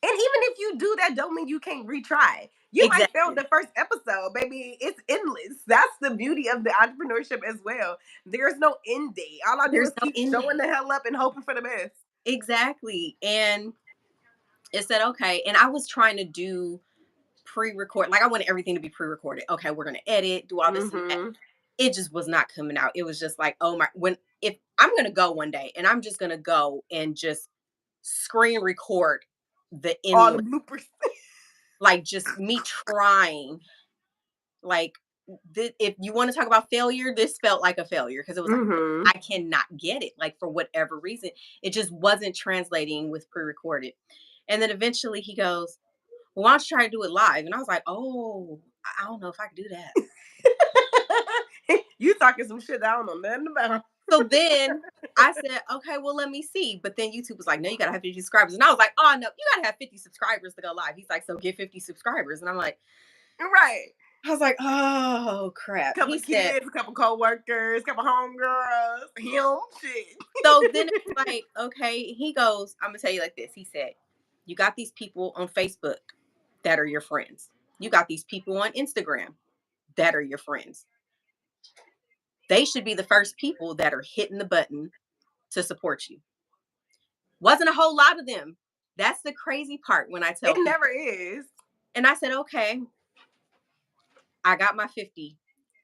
And even if you do that, don't mean you can't retry. You might fail Exactly. the first episode, baby. It's endless. That's the beauty of the entrepreneurship as well. There's no end date. All I do There's is no keep end showing date. the hell up and hoping for the best. Exactly. And it said, okay. And I was trying to do pre-record. Like, I wanted everything to be pre-recorded. Okay, we're gonna edit, do all this and that. Mm-hmm. It just was not coming out. It was just like, oh my, if I'm gonna go one day and I'm just gonna go and just screen record the All the endless, bloopers. like just me trying, like, if you want to talk about failure, this felt like a failure, because it was like, Mm-hmm. I cannot get it, like, for whatever reason it just wasn't translating with pre-recorded. And then eventually he goes, well, why don't you try to do it live? And I was like, oh, I don't know if I can do that. You talking some shit that I don't know nothing about. So then I said, okay, well, let me see. But then YouTube was like, no, you gotta have 50 subscribers. And I was like, oh no, you gotta have 50 subscribers to go live. He's like, so get 50 subscribers. And I'm like, Right. I was like, oh crap. Couple He of said, kids, a couple co-workers, couple homegirls, him, shit. so then it's like, okay, he goes, I'm gonna tell you like this. He said, you got these people on Facebook that are your friends. You got these people on Instagram that are your friends. They should be the first people that are hitting the button to support you. Wasn't a whole lot of them. That's the crazy part when I It tell people. never is. And I said, okay, I got my 50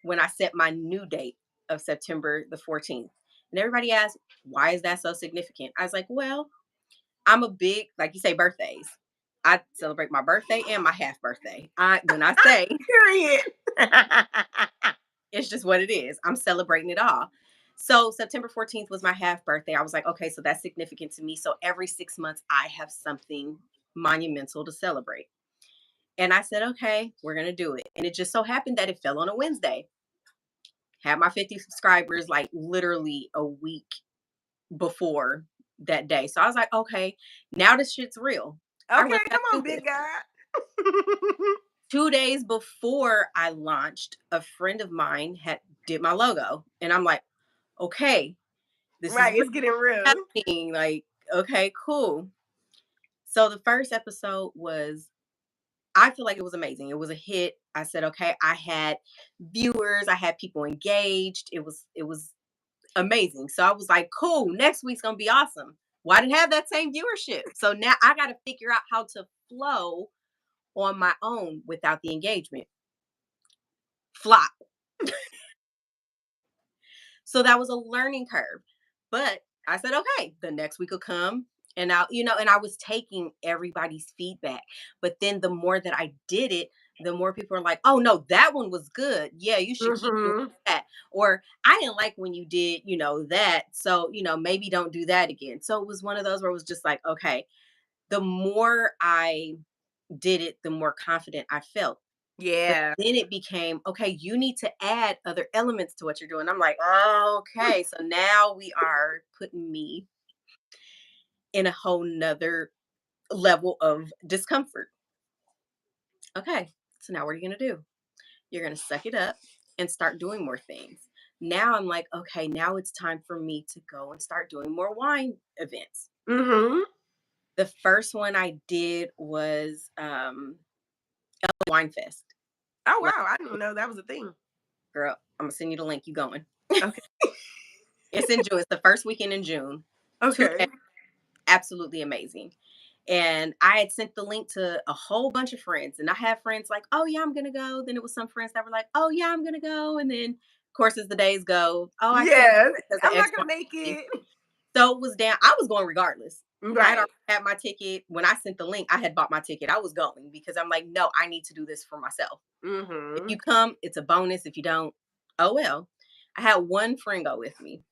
when I set my new date of September the 14th. And everybody asked, why is that so significant? I was like, well, I'm a big, like you say, birthdays. I celebrate my birthday and my half birthday. When I say, Period. it's just what it is, I'm celebrating it all. So September 14th was my half birthday. I was like, okay, so that's significant to me. So every 6 months, I have something monumental to celebrate. And I said, okay, we're going to do it. And it just so happened that it fell on a Wednesday. Had my 50 subscribers like literally a week before that day. So I was like, okay, now this shit's real. I Okay, really got come to on, do this. big guy. 2 days before I launched, a friend of mine had did my logo. And I'm like, okay, this is Right, it's getting real. happening. Like, okay, cool. So the first episode was, I feel like it was amazing. It was a hit. I said, okay, I had viewers, I had people engaged. It was amazing. So I was like, cool, next week's gonna be awesome. Well, I didn't have that same viewership. So now I gotta figure out how to flow on my own without the engagement. Flop. So that was a learning curve. But I said, okay, the next week will come. And I was taking everybody's feedback. But then the more that I did it, the more people are like, oh no, that one was good. Yeah, you should keep doing Mm-hmm. that. Or I didn't like when you did, that. So, maybe don't do that again. So it was one of those where it was just like, okay, the more I did it, the more confident I felt. But Yeah. then it became, okay, you need to add other elements to what you're doing. I'm like, oh, okay. So now we are putting me in a whole nother level of discomfort. Okay, so now what are you going to do? You're going to suck it up and start doing more things. Now I'm like, okay, now it's time for me to go and start doing more wine events. Mm-hmm. The first one I did was Wine Fest. Oh Like, wow, I didn't even know that was a thing. girl, I'm gonna send you the link. You going? Okay. It's in June. It's the first weekend in June. 2 Okay. days, absolutely amazing. And I had sent the link to a whole bunch of friends, and I had friends like, "Oh yeah, I'm gonna go." Then it was some friends that were like, "Oh yeah, I'm gonna go." And then, of course, as the days go, "Oh, I can't Yes, because of I'm X, not Y, gonna make Z." it. So it was down. I was going regardless. I had Right. already had my ticket. When I sent the link, I had bought my ticket. I was going because I'm like, no, I need to do this for myself. If Mm-hmm. you come, it's a bonus. If you don't, oh well. I had one friend go with me.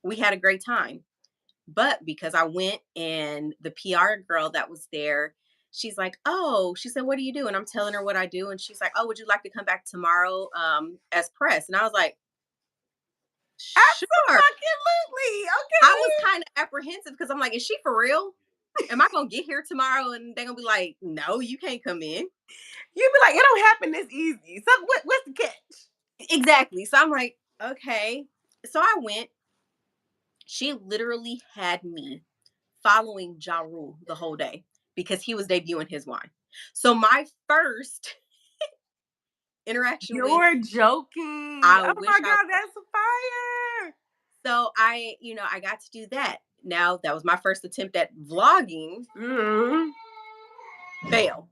We had a great time. But because I went and the PR girl that was there, she's like, "Oh," she said, "What do you do?" And I'm telling her what I do. And she's like, "Oh, would you like to come back tomorrow as press?" And I was like, "Sure." Absolutely. I was Okay. kind of apprehensive because I'm like, "Is she for real? Am I gonna get here tomorrow?" And they're gonna be like, "No, you can't come in." You'd be like, it don't happen this easy. So what's the catch? Exactly. So I'm like, "Okay." So I went. She literally had me following Ja Rule the whole day because he was debuting his wine. So my first interaction with, You're joking. I Oh wish my I god, that's fire. so I got to do that. Now that was my first attempt at vlogging. Mm-hmm. Fail.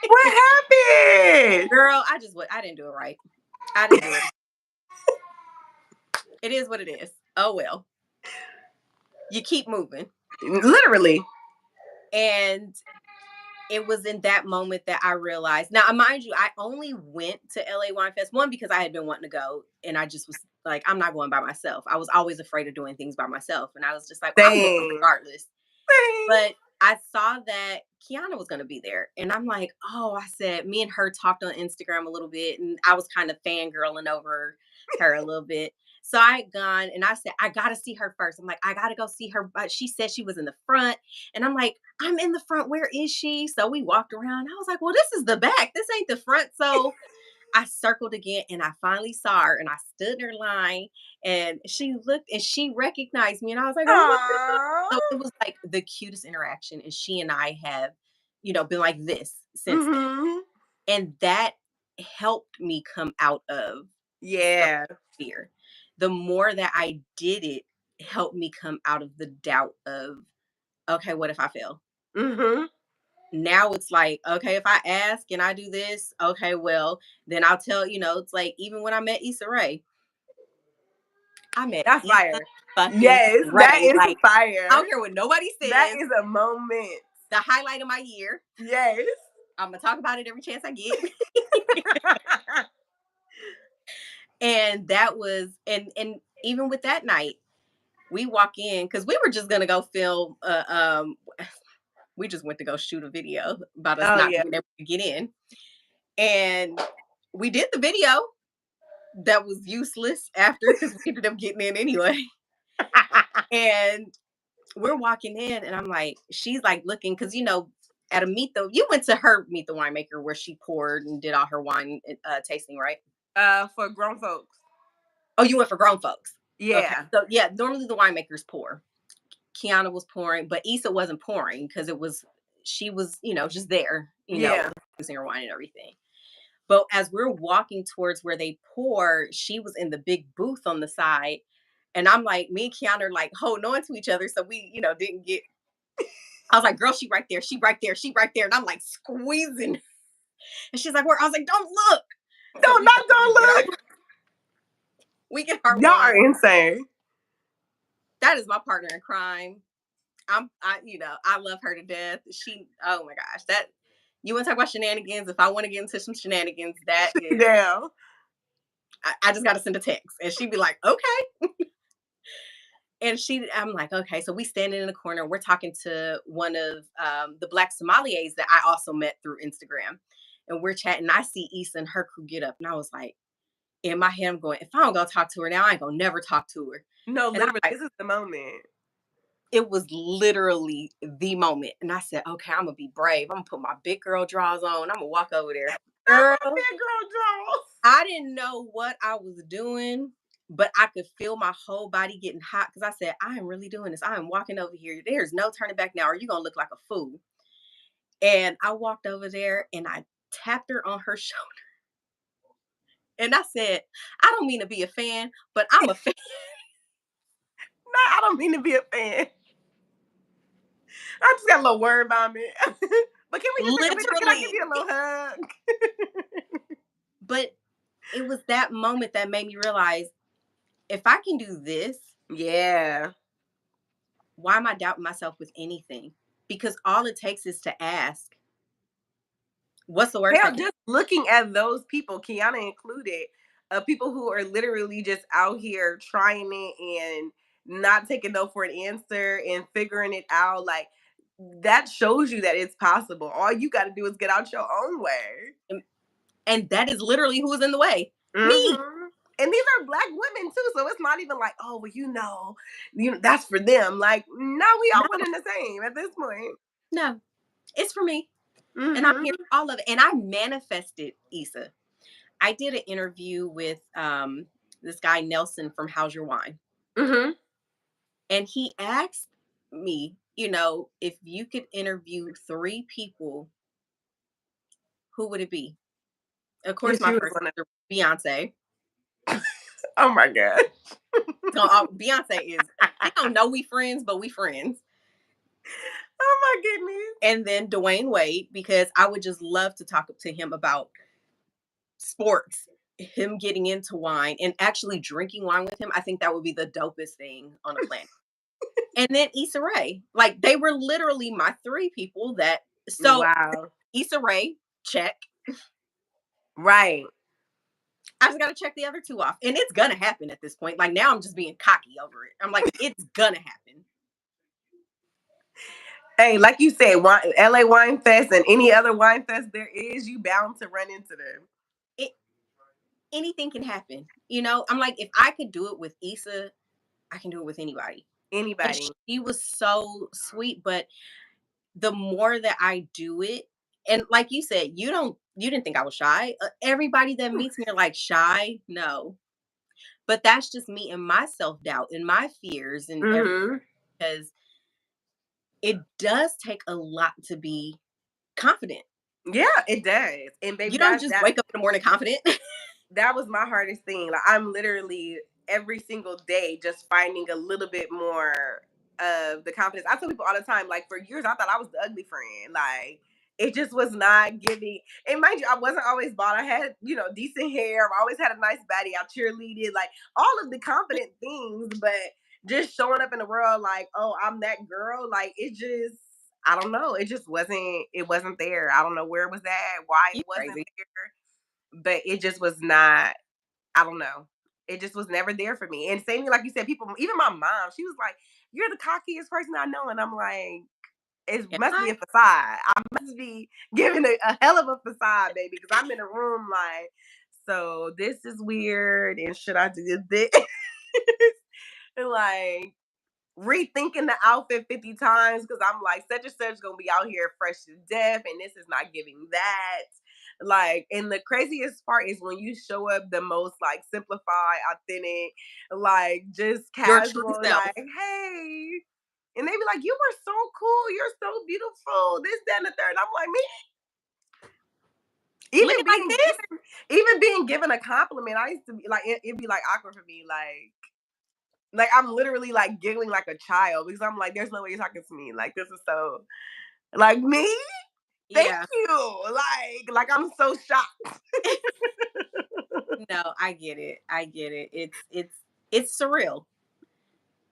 What happened? Girl, I didn't do it right. I didn't do it. It is what it is. Oh well. You keep moving. Literally. And it was in that moment that I realized. Now, mind you, I only went to LA Wine Fest one because I had been wanting to go, and I just was like, I'm not going by myself. I was always afraid of doing things by myself, and I was just like, I'm going Same. regardless. Same. But I saw that Kiana was going to be there, and I'm like, oh, I said, me and her talked on Instagram a little bit, and I was kind of fangirling over her a little bit. So I had gone and I said, I got to see her first. I'm like, I got to go see her. But she said she was in the front. And I'm like, I'm in the front. Where is she? So we walked around. I was like, well, this is the back. This ain't the front. So I circled again and I finally saw her and I stood in her line and she looked and she recognized me. And I was like, oh my God. Aww. So it was like the cutest interaction. And she and I have, been like this since then. Mm-hmm. And that helped me come out of some Yeah. fear. The more that I did it, helped me come out of the doubt of, okay, what if I fail? Mm-hmm. Now it's like, okay, if I ask and I do this, okay, well, then I'll tell, it's like even when I met Issa Rae, I met That's Issa fire. fucking Yes, that Rae. is Like, I fire. don't care what nobody That says, is a moment. the highlight of my year. Yes. I'm gonna talk about it every chance I get. And that was and even with that night, we walk in because we were just gonna go film we just went to go shoot a video about us Oh not yeah. being able to get in. And we did the video that was useless after because we ended up getting in anyway. And we're walking in and I'm like, she's like looking because at a you went to her meet the winemaker where she poured and did all her wine tasting, right? For grown folks. Oh, you went for grown folks. Okay. Yeah. So yeah, normally the winemakers pour. Kiana was pouring, but Issa wasn't pouring because she was, just there, Yeah. using her wine and everything. But as we're walking towards where they pour, she was in the big booth on the side. And I'm like, me and Kiana are like holding on to each other. So we, didn't get, I was like, girl, she right there. She right there. She right there. And I'm like squeezing. And she's like, where? I was like, don't look. So Don't not we don't get our, look. we get our Y'all wine. are insane. That is my partner in crime. I love her to death. Oh my gosh, that you want to talk about shenanigans? If I want to get into some shenanigans, that is, Damn. I just got to send a text, and she'd be like, okay. And I'm like, okay. So we standing in the corner. We're talking to one of the Black sommeliers that I also met through Instagram, and we're chatting. I see Issa and her crew get up, and I was like, in my head, I'm going, if I don't go talk to her now, I ain't gonna never talk to her. No, And I'm literally, like, this is the moment. it was literally the moment. And I said, okay, I'm gonna be brave. I'm gonna put my big girl drawers on. I'm gonna walk over there. Girl, Big girl draws. I didn't know what I was doing, but I could feel my whole body getting hot because I said, I am really doing this. I am walking over here. There's no turning back now, or you're gonna look like a fool. And I walked over there and I tapped her on her shoulder. And I said, I don't mean to be a fan, but I'm a fan. No, I don't mean to be a fan. I just got a little word vomit. But can we just take a picture? Can I give Literally. you a little hug? But it was that moment that made me realize, if I can do this, Yeah. why am I doubting myself with anything? Because all it takes is to ask. What's the worst Hell, that can just looking at those people, Kiana included, people who are literally just out here trying it and not taking no for an answer and figuring it out, like that shows you that it's possible. All you got to do is get out your own way. happen? And that is literally who is in the way. Me. Mm-hmm. And these are Black women too, so it's not even like, oh, well, that's for them. Like, no, we all No, one and the same at this point. no, it's for me. And I'm here Mm-hmm. for all of it. And I manifested Issa. I did an interview with this guy, Nelson from How's Your Wine. Mm-hmm. And he asked me, if you could interview 3 people, who would it be? Of course, And my she was first one of, answer, Beyonce. oh my God. So Beyonce is, he don't know we friends, but we friends. Oh my goodness. And then Dwayne Wade, because I would just love to talk to him about sports, him getting into wine and actually drinking wine with him. I think that would be the dopest thing on the planet. And then Issa Rae. Like, they were literally my 3 people that, so Wow. Issa Rae, check. Right. I just got to check the other 2 off. And it's going to happen at this point. Like, now I'm just being cocky over it. I'm like, it's going to happen. Hey, like you said, LA Wine Fest and any other wine fest there is, you bound to run into them. It Anything can happen. I'm like, if I could do it with Issa, I can do it with anybody. And Anybody. she was so sweet, but the more that I do it, and like you said, you didn't think I was shy. Everybody that meets me are like, shy? No. But that's just me and my self-doubt and my fears and everything, Mm-hmm. because it does take a lot to be confident. Yeah, it does. And baby, You don't just wake up in the morning confident. that was my hardest thing. Like, I'm literally every single day just finding a little bit more of the confidence. I tell people all the time, like, for years I thought I was the ugly friend. Like, it just was not giving. And mind you, I wasn't always bald. I had, decent hair. I always had a nice body. I cheerleaded, like all of the confident things, but just showing up in the world like, oh, I'm that girl. Like, it just, I don't know. It wasn't there. I don't know where it was at, why You it wasn't crazy. there, but it just was not. I don't know. It just was never there for me. And same thing, like you said, people, even my mom, she was like, "You're the cockiest person I know," and I'm like, "It Am must be I? a facade. I must be giving a hell of a facade, baby, because I'm in a room like, so this is weird, and should I do this?" And like, rethinking the outfit 50 times because I'm like, such and such gonna be out here fresh to death, and this is not giving that. Like, and the craziest part is when you show up the most like simplified, authentic, like just Your true casual, self. like, hey. And they be like, you were so cool, you're so beautiful, this, that, and the third. I'm like, me. Looking like this? Even being given a compliment, I used to be like, it'd be like awkward for me, like I'm literally like giggling like a child because I'm like, there's no way you're talking to me. Like, this is so like me. Thank Yeah. you. Like I'm so shocked. No, I get it. I get it. It's surreal.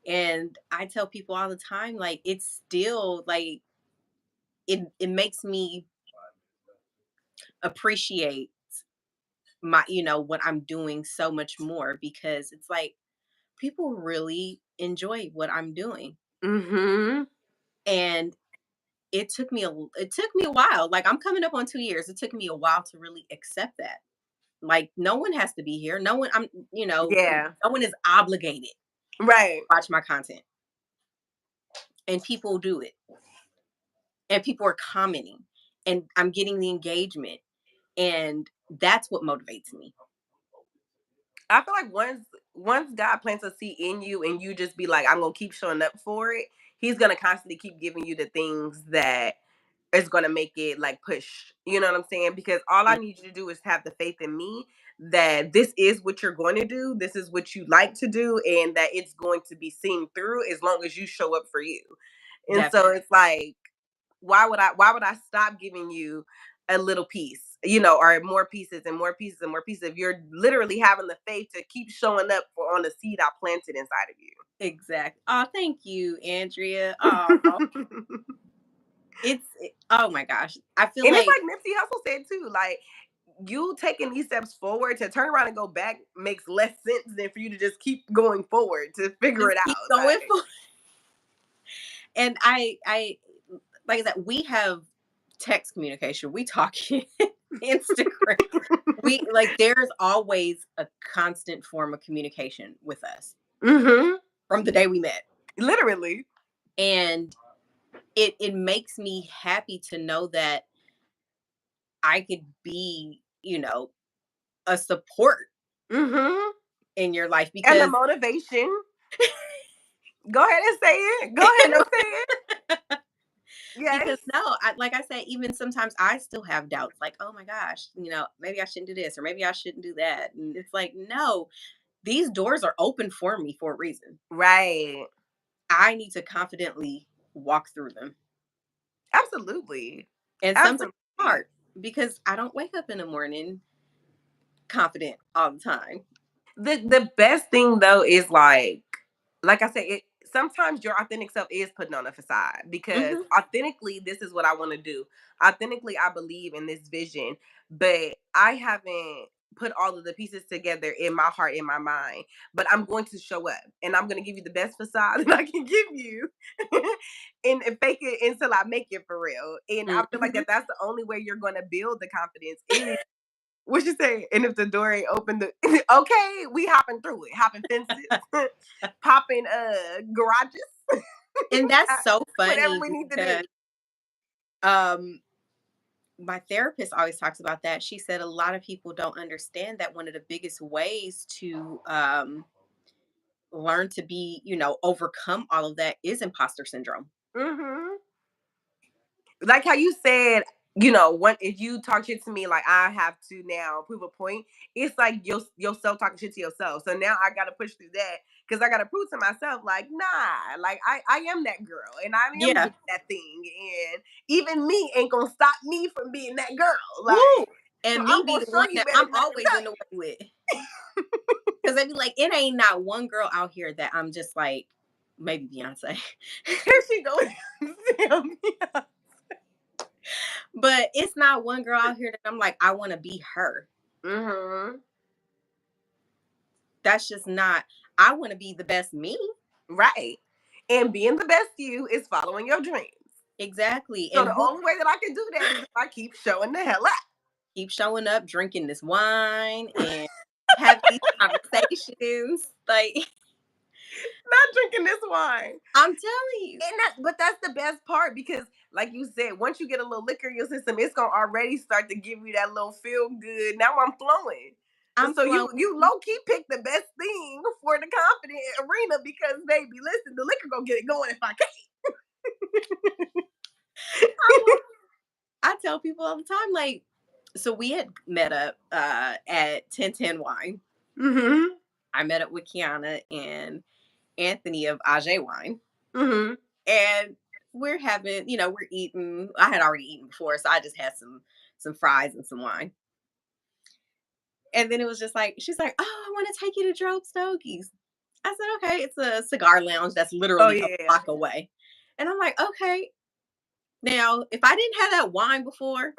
And I tell people all the time, like, it's still like it makes me appreciate my, what I'm doing so much more, because it's like people really enjoy what I'm doing. Mm-hmm. And it took me a while. Like, I'm coming up on 2 years. It took me a while to really accept that. Like, no one has to be here. No one, Yeah. no one is obligated to Right. watch my content. And people do it. And people are commenting. And I'm getting the engagement. And that's what motivates me. I feel like once God plants a seed in you and you just be like, I'm gonna keep showing up for it, he's gonna constantly keep giving you the things that is gonna make it like push. You know what I'm saying? Because all I Mm. need you to do is have the faith in me that this is what you're going to do, this is what you like to do, and that it's going to be seen through as long as you show up for you. And so Definitely. it's like, why would I stop giving you a little piece, or more pieces and more pieces and more pieces, if you're literally having the faith to keep showing up for on the seed I planted inside of Exactly. Oh, thank you, Andrea. Oh, you. oh my gosh. I feel And it's like like Nipsey Hussle said too, like, you taking these steps forward, to turn around and go back makes less sense than for you to just keep going forward to figure just it keep out. going Like, for. And I like I said, we have text communication. We talk Instagram. We like there's always a constant form of communication with us mm-hmm. from the day we met. Literally. And it makes me happy to know that I could be, a support Mm-hmm. in your life, And the because motivation. Go ahead and say it. Go ahead you and know, say it. Yes. because no, like I say, even sometimes I still have doubts, like, oh my gosh, maybe I shouldn't do this or maybe I shouldn't do that. And it's like, no, these doors are open for me for a reason. Right. I need to confidently walk through them. Absolutely. And sometimes it's Absolutely. hard because I don't wake up in the morning confident all the time. The best thing though is like I said, sometimes your authentic self is putting on a facade, because Hmm. authentically this is what I want to do. Authentically I believe in this vision, but I haven't put all of the pieces together in my heart, in my mind. But I'm going to show up and I'm going to give you the best facade that I can give you, and fake it until I make it for real. And I feel like Hmm. that's the only way you're going to build the confidence is. What you say? And if the door ain't open, okay, we hopping through it, hopping fences, popping garages, And that's so whatever funny we need to do. because um my therapist always talks about that. She said a lot of people don't understand that one of the biggest ways to learn to be, overcome all of that is imposter syndrome. Hmm. Like how you said, when if you talk shit to me, like I have to now prove a point. It's like yourself talking shit to yourself. So now I got to push through that because I got to prove to myself, like, nah, like I am that girl and I am Yeah. doing that thing, and even me ain't gonna stop me from being that girl. Woo. Like, so And me I'm be gonna the show one you that better I'm than I can always tell in the way with. Because they be like, it ain't not one girl out here that I'm just like, maybe Beyonce. you. Here she goes. Yeah. But it's not one girl out here that I'm like, I want to be her. Mm-hmm. That's just not, I want to be the best me. Right. And being the best you is following your dreams. Exactly. So And the who only way that I can do that is if I keep showing the hell up. keep showing up, drinking this wine and have these conversations. Like, Not drinking this wine. I'm telling you, But that's the best part, because like you said, once you get a little liquor in your system, it's gonna already start to give you that little feel good. Now I'm flowing. I'm So flowing. you low key pick the best thing for the confident arena, because baby, listen, the liquor gonna get it going if I I tell people all the time, like, so we had met up at 1010 Wine. can. Mm-hmm. I met up with Kiana and Anthony of Aj Wine. Mm-hmm. And we're having, we're eating. I had already eaten before, so I just had some fries and some wine. And then it was just like, she's like, oh, I want to take you to Drobe Stogies. I said, okay, it's a cigar lounge that's literally a yeah. block away. And I'm like, okay. Now, if I didn't have that wine before,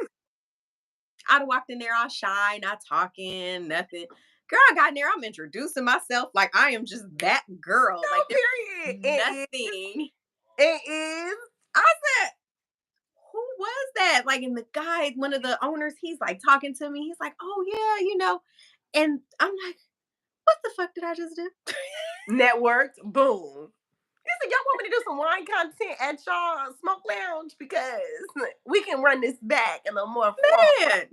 I'd have walked in there all shy, not talking, nothing. Girl, I got in there, I'm introducing myself like I am just that girl. No, Like there's period. nothing. It is. I said, who was that? Like, and the guy, one of the owners, he's like talking to me. He's like, oh yeah, And I'm like, what the fuck did I just do? Networked. Boom. He said, y'all want me to do some wine content at y'all smoke lounge because we can run this back in a more formal. Man.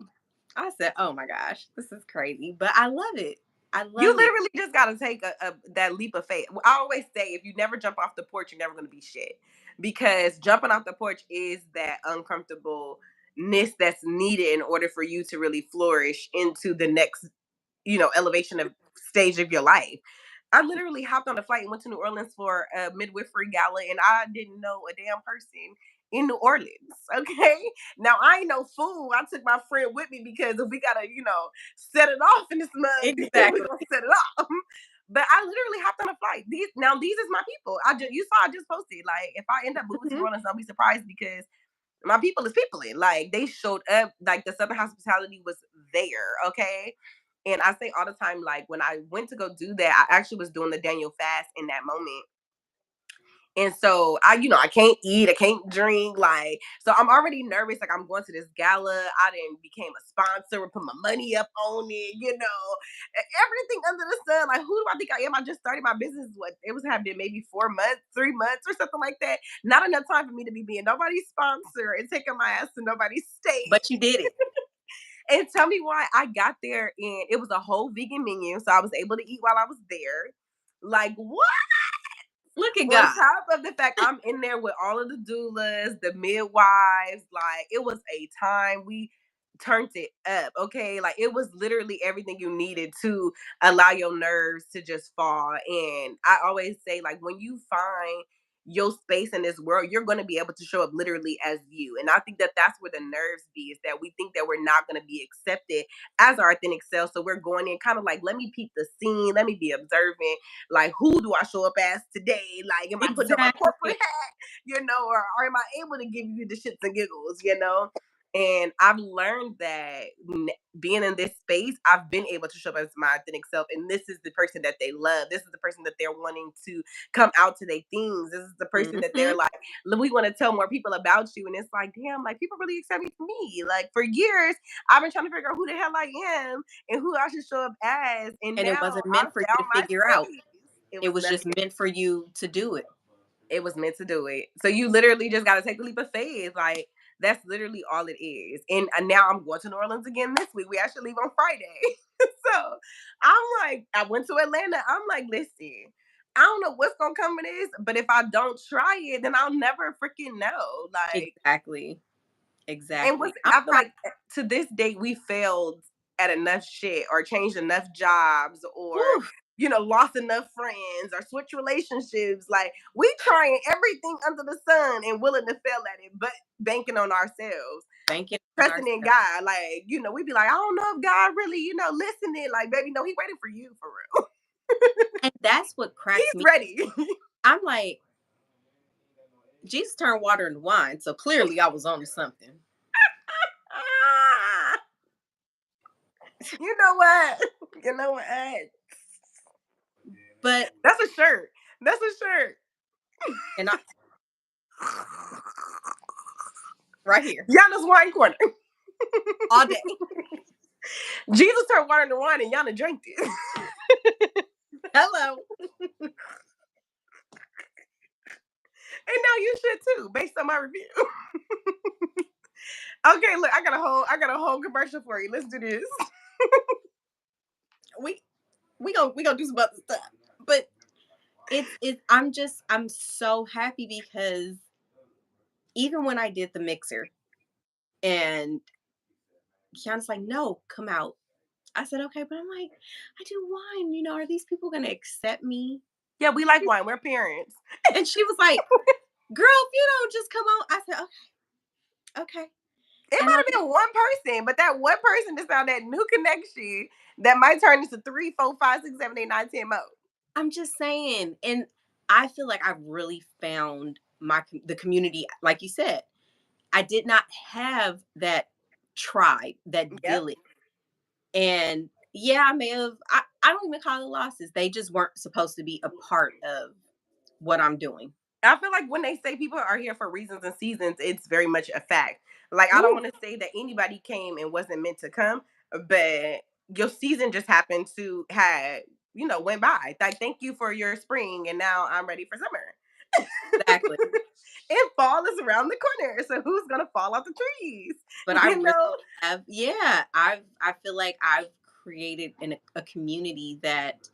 I said, oh my gosh, this is crazy. But I love it. I You love it. literally just gotta take that leap of faith. I always say, if you never jump off the porch, you're never gonna be shit. Because jumping off the porch is that uncomfortableness that's needed in order for you to really flourish into the next, elevation of stage of your life. I literally hopped on a flight and went to New Orleans for a midwifery gala, and I didn't know a damn person in New Orleans. Okay, now I ain't no fool. I took my friend with me because if we gotta, set it off in this mug, then we Exactly. gonna set it off. But I literally hopped on a flight. These is my people. I just posted. Like, if I end up moving to New Mhm. Orleans, I'll be surprised because my people is peopling. Like, they showed up. Like, the Southern hospitality was there. Okay. And I say all the time, like, when I went to go do that, I actually was doing the Daniel fast in that moment. And so I can't eat, I can't drink, like, so I'm already nervous. Like, I'm going to this gala. I didn't became a sponsor and put my money up on everything under the sun. Like, who do I think I am? I just started my business. What it was happening maybe 4 months, 3 months, or something like that. Not enough time for me to be being nobody's sponsor and taking my ass to nobody's stage. But you did it. And tell me why. I got there and it was a whole vegan menu, so I was able to eat while I was there. Like, what? Look at On God. top of the fact I'm in there with all of the doulas, the midwives, like, it was a time we turned it up, okay? Like, it was literally everything you needed to allow your nerves to just fall. And I always say, like, when you find your space in this world, you're going to be able to show up literally as you. And I think that that's where the nerves be, is that we think that we're not going to be accepted as our authentic self. So we're going in kind of like, let me peep the scene, let me be observant, like, who do I show up as today? Like, am I putting on my corporate Exactly. hat, or am I able to give you the shits and giggles? And I've learned that being in this space, I've been able to show up as my authentic self. And this is the person that they love. This is the person that they're wanting to come out to their things. This is the person that they're Mhm. like, we want to tell more people about you. And it's like, damn, like, people really accept me for me. Like, for years, I've been trying to figure out who the hell I am and who I should show up as. And And it now wasn't I meant for you found to my figure out. space. It It was was never just meant for you to do it. it was meant to do it. So you literally just got to take the leap of faith. Like, that's literally all it is. And now I'm going to New Orleans again this week. We actually leave on Friday. So I'm like, I went to Atlanta. I'm like, listen, I don't know what's gonna come of this, but if I don't try it, then I'll never freaking know. Like, Exactly. and Exactly. what's I'm I feel proud. like to this day we failed at enough shit, or changed enough jobs, or Whew. lost enough friends, or switch relationships. Like, we trying everything under the sun and willing to fail at it, but banking on ourselves, Banking on trusting in ourselves. God. Like, we be like, I don't know if God really, listening. Like, baby, no, he waiting for you for real. And that's what cracks He's me. ready. I'm like, Jesus turned water into wine. So clearly I was on to something. Ah, you know what? You know what? But That's a shirt. That's a shirt. and I right here. Yana's wine corner. All day. Jesus turned water into wine and Yana drank it. Hello. And now you should too, based on my review. Okay, look, I got a whole commercial for you. Let's do this. We gonna do some other stuff. But I'm so happy because even when I did the mixer and Kiana's like, no, come out. I said, okay, but I'm like, I do wine, are these people gonna accept me? Yeah, we like wine. We're parents. And she was like, girl, if you don't just come on. I said, okay. It And might have been one person, but that one person just found that new connection that might turn into 3, 4, 5, 6, 7, 8, 9, 10 more. I'm just saying, and I feel like I've really found the community, like you said. I did not have that tribe, that Yep. village. And yeah, I may have, I don't even call it losses. They just weren't supposed to be a part of what I'm doing. I feel like when they say people are here for reasons and seasons, it's very much a fact. Like, I don't Woo, want to say that anybody came and wasn't meant to come, but your season just happened to have, went by. Like, thank you for your spring, and now I'm ready for summer. exactly. And fall is around the corner, so who's gonna fall off the trees? But I You really know? have, yeah, I feel like I've created a community that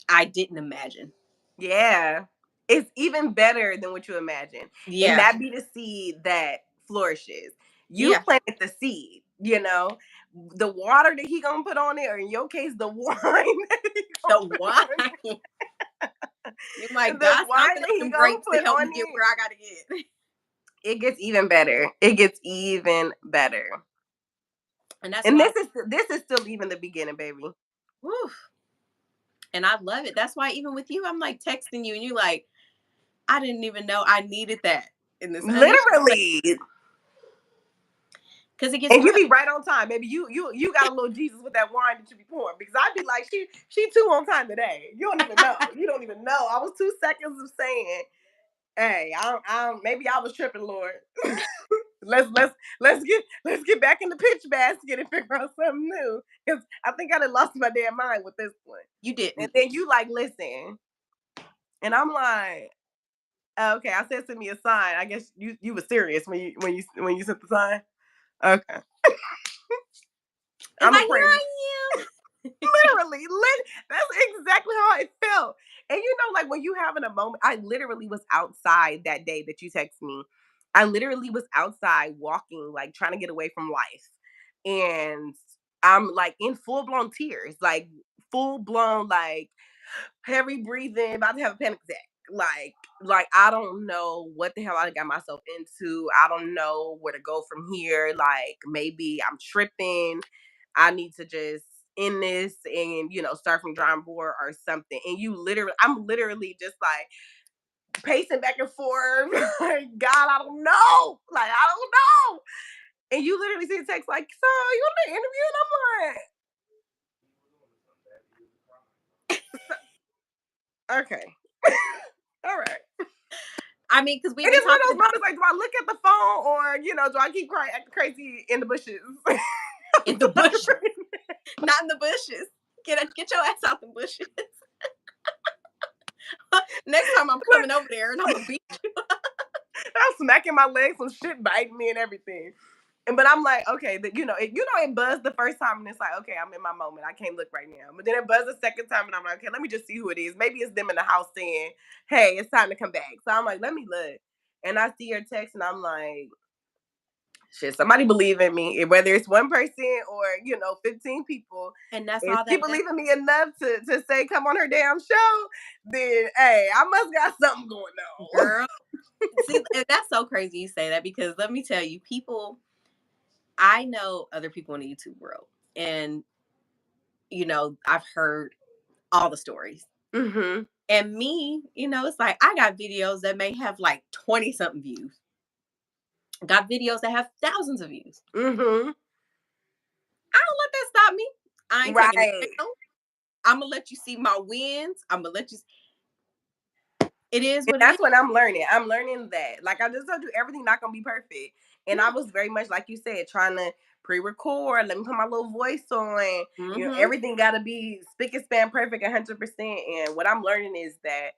I didn't imagine. Yeah. It's even better than what you imagine. And Yeah, that be the seed that flourishes. You yeah. planted the seed. The water that he gonna put on it, or in your case, the wine that he gonna The put wine. on You're it. like, The God, wine something that in he them gonna grapes to put help on me get it. where I gotta get. It gets even better. It gets even better. And that's And why, this is still even the beginning, baby. whew, and I love it. That's why even with you, I'm like texting you, and you like, I didn't even know I needed that in this. And it's like, Literally. because it gets And you rough. be right on time, baby. You got a little Jesus with that wine that you be pouring, because I'd be like, she too on time today. You don't even know. You don't even know. I was 2 seconds of saying, hey, maybe I was tripping, Lord. let's get back in the pitch basket and figure out something new. Because I think I done lost my damn mind with this one. You And didn't. then you like, listen, and I'm like, okay, I said send me a sign. I guess you were serious when you sent the sign. Okay, It's I'm a like, pray. here I am. Literally, that's exactly how I felt. And like when you having a moment, I literally was outside that day that you text me. I literally was outside walking, like trying to get away from life. And I'm like in full blown tears, like full blown, like heavy breathing, about to have a panic attack. Like I don't know what the hell I got myself into. I don't know where to go from here. Like maybe I'm tripping. I need to just end this and start from drawing board or something. And I'm literally just like pacing back and forth. Like, God, I don't know. Like, I don't know. And you literally see the text like, so you want the interview? And I'm like, okay. All right. I mean, because we've And been it's one of talking those about moments like, do I look at the phone or, do I keep crying acting crazy in the bushes? in the bush, not in the bushes. Get your ass out the bushes. Next time I'm coming over there and I'm gonna beat you. I'm smacking my legs, some shit biting me and everything. But I'm like, okay, it buzzed the first time, and it's like, okay, I'm in my moment. I can't look right now. But then it buzzed the second time, and I'm like, okay, let me just see who it is. Maybe it's them in the house saying, hey, it's time to come back. So I'm like, let me look. And I see your text, and I'm like, shit, somebody believe in me. Whether it's one person or, 15 people, And that's if all she that believe in me enough to say, come on her damn show, then, hey, I must got something going on. girl. See, and that's so crazy you say that, because let me tell you, I know other people in the YouTube world, and I've heard all the stories. Mm-hmm. And me, it's like I got videos that may have like 20 something views. Got videos that have thousands of views. Mm-hmm. I don't let that stop me. I ain't taking it Right. down. I'm gonna let you see my wins. I'm gonna let you. It is And what it is. that's what I'm learning. I'm learning that, like I just told you, everything not gonna be perfect. And I No. was very much like you said, trying to pre-record. Let me put my little voice on. Mm-hmm. Everything got to be spick and span perfect, 100%. And what I'm learning is that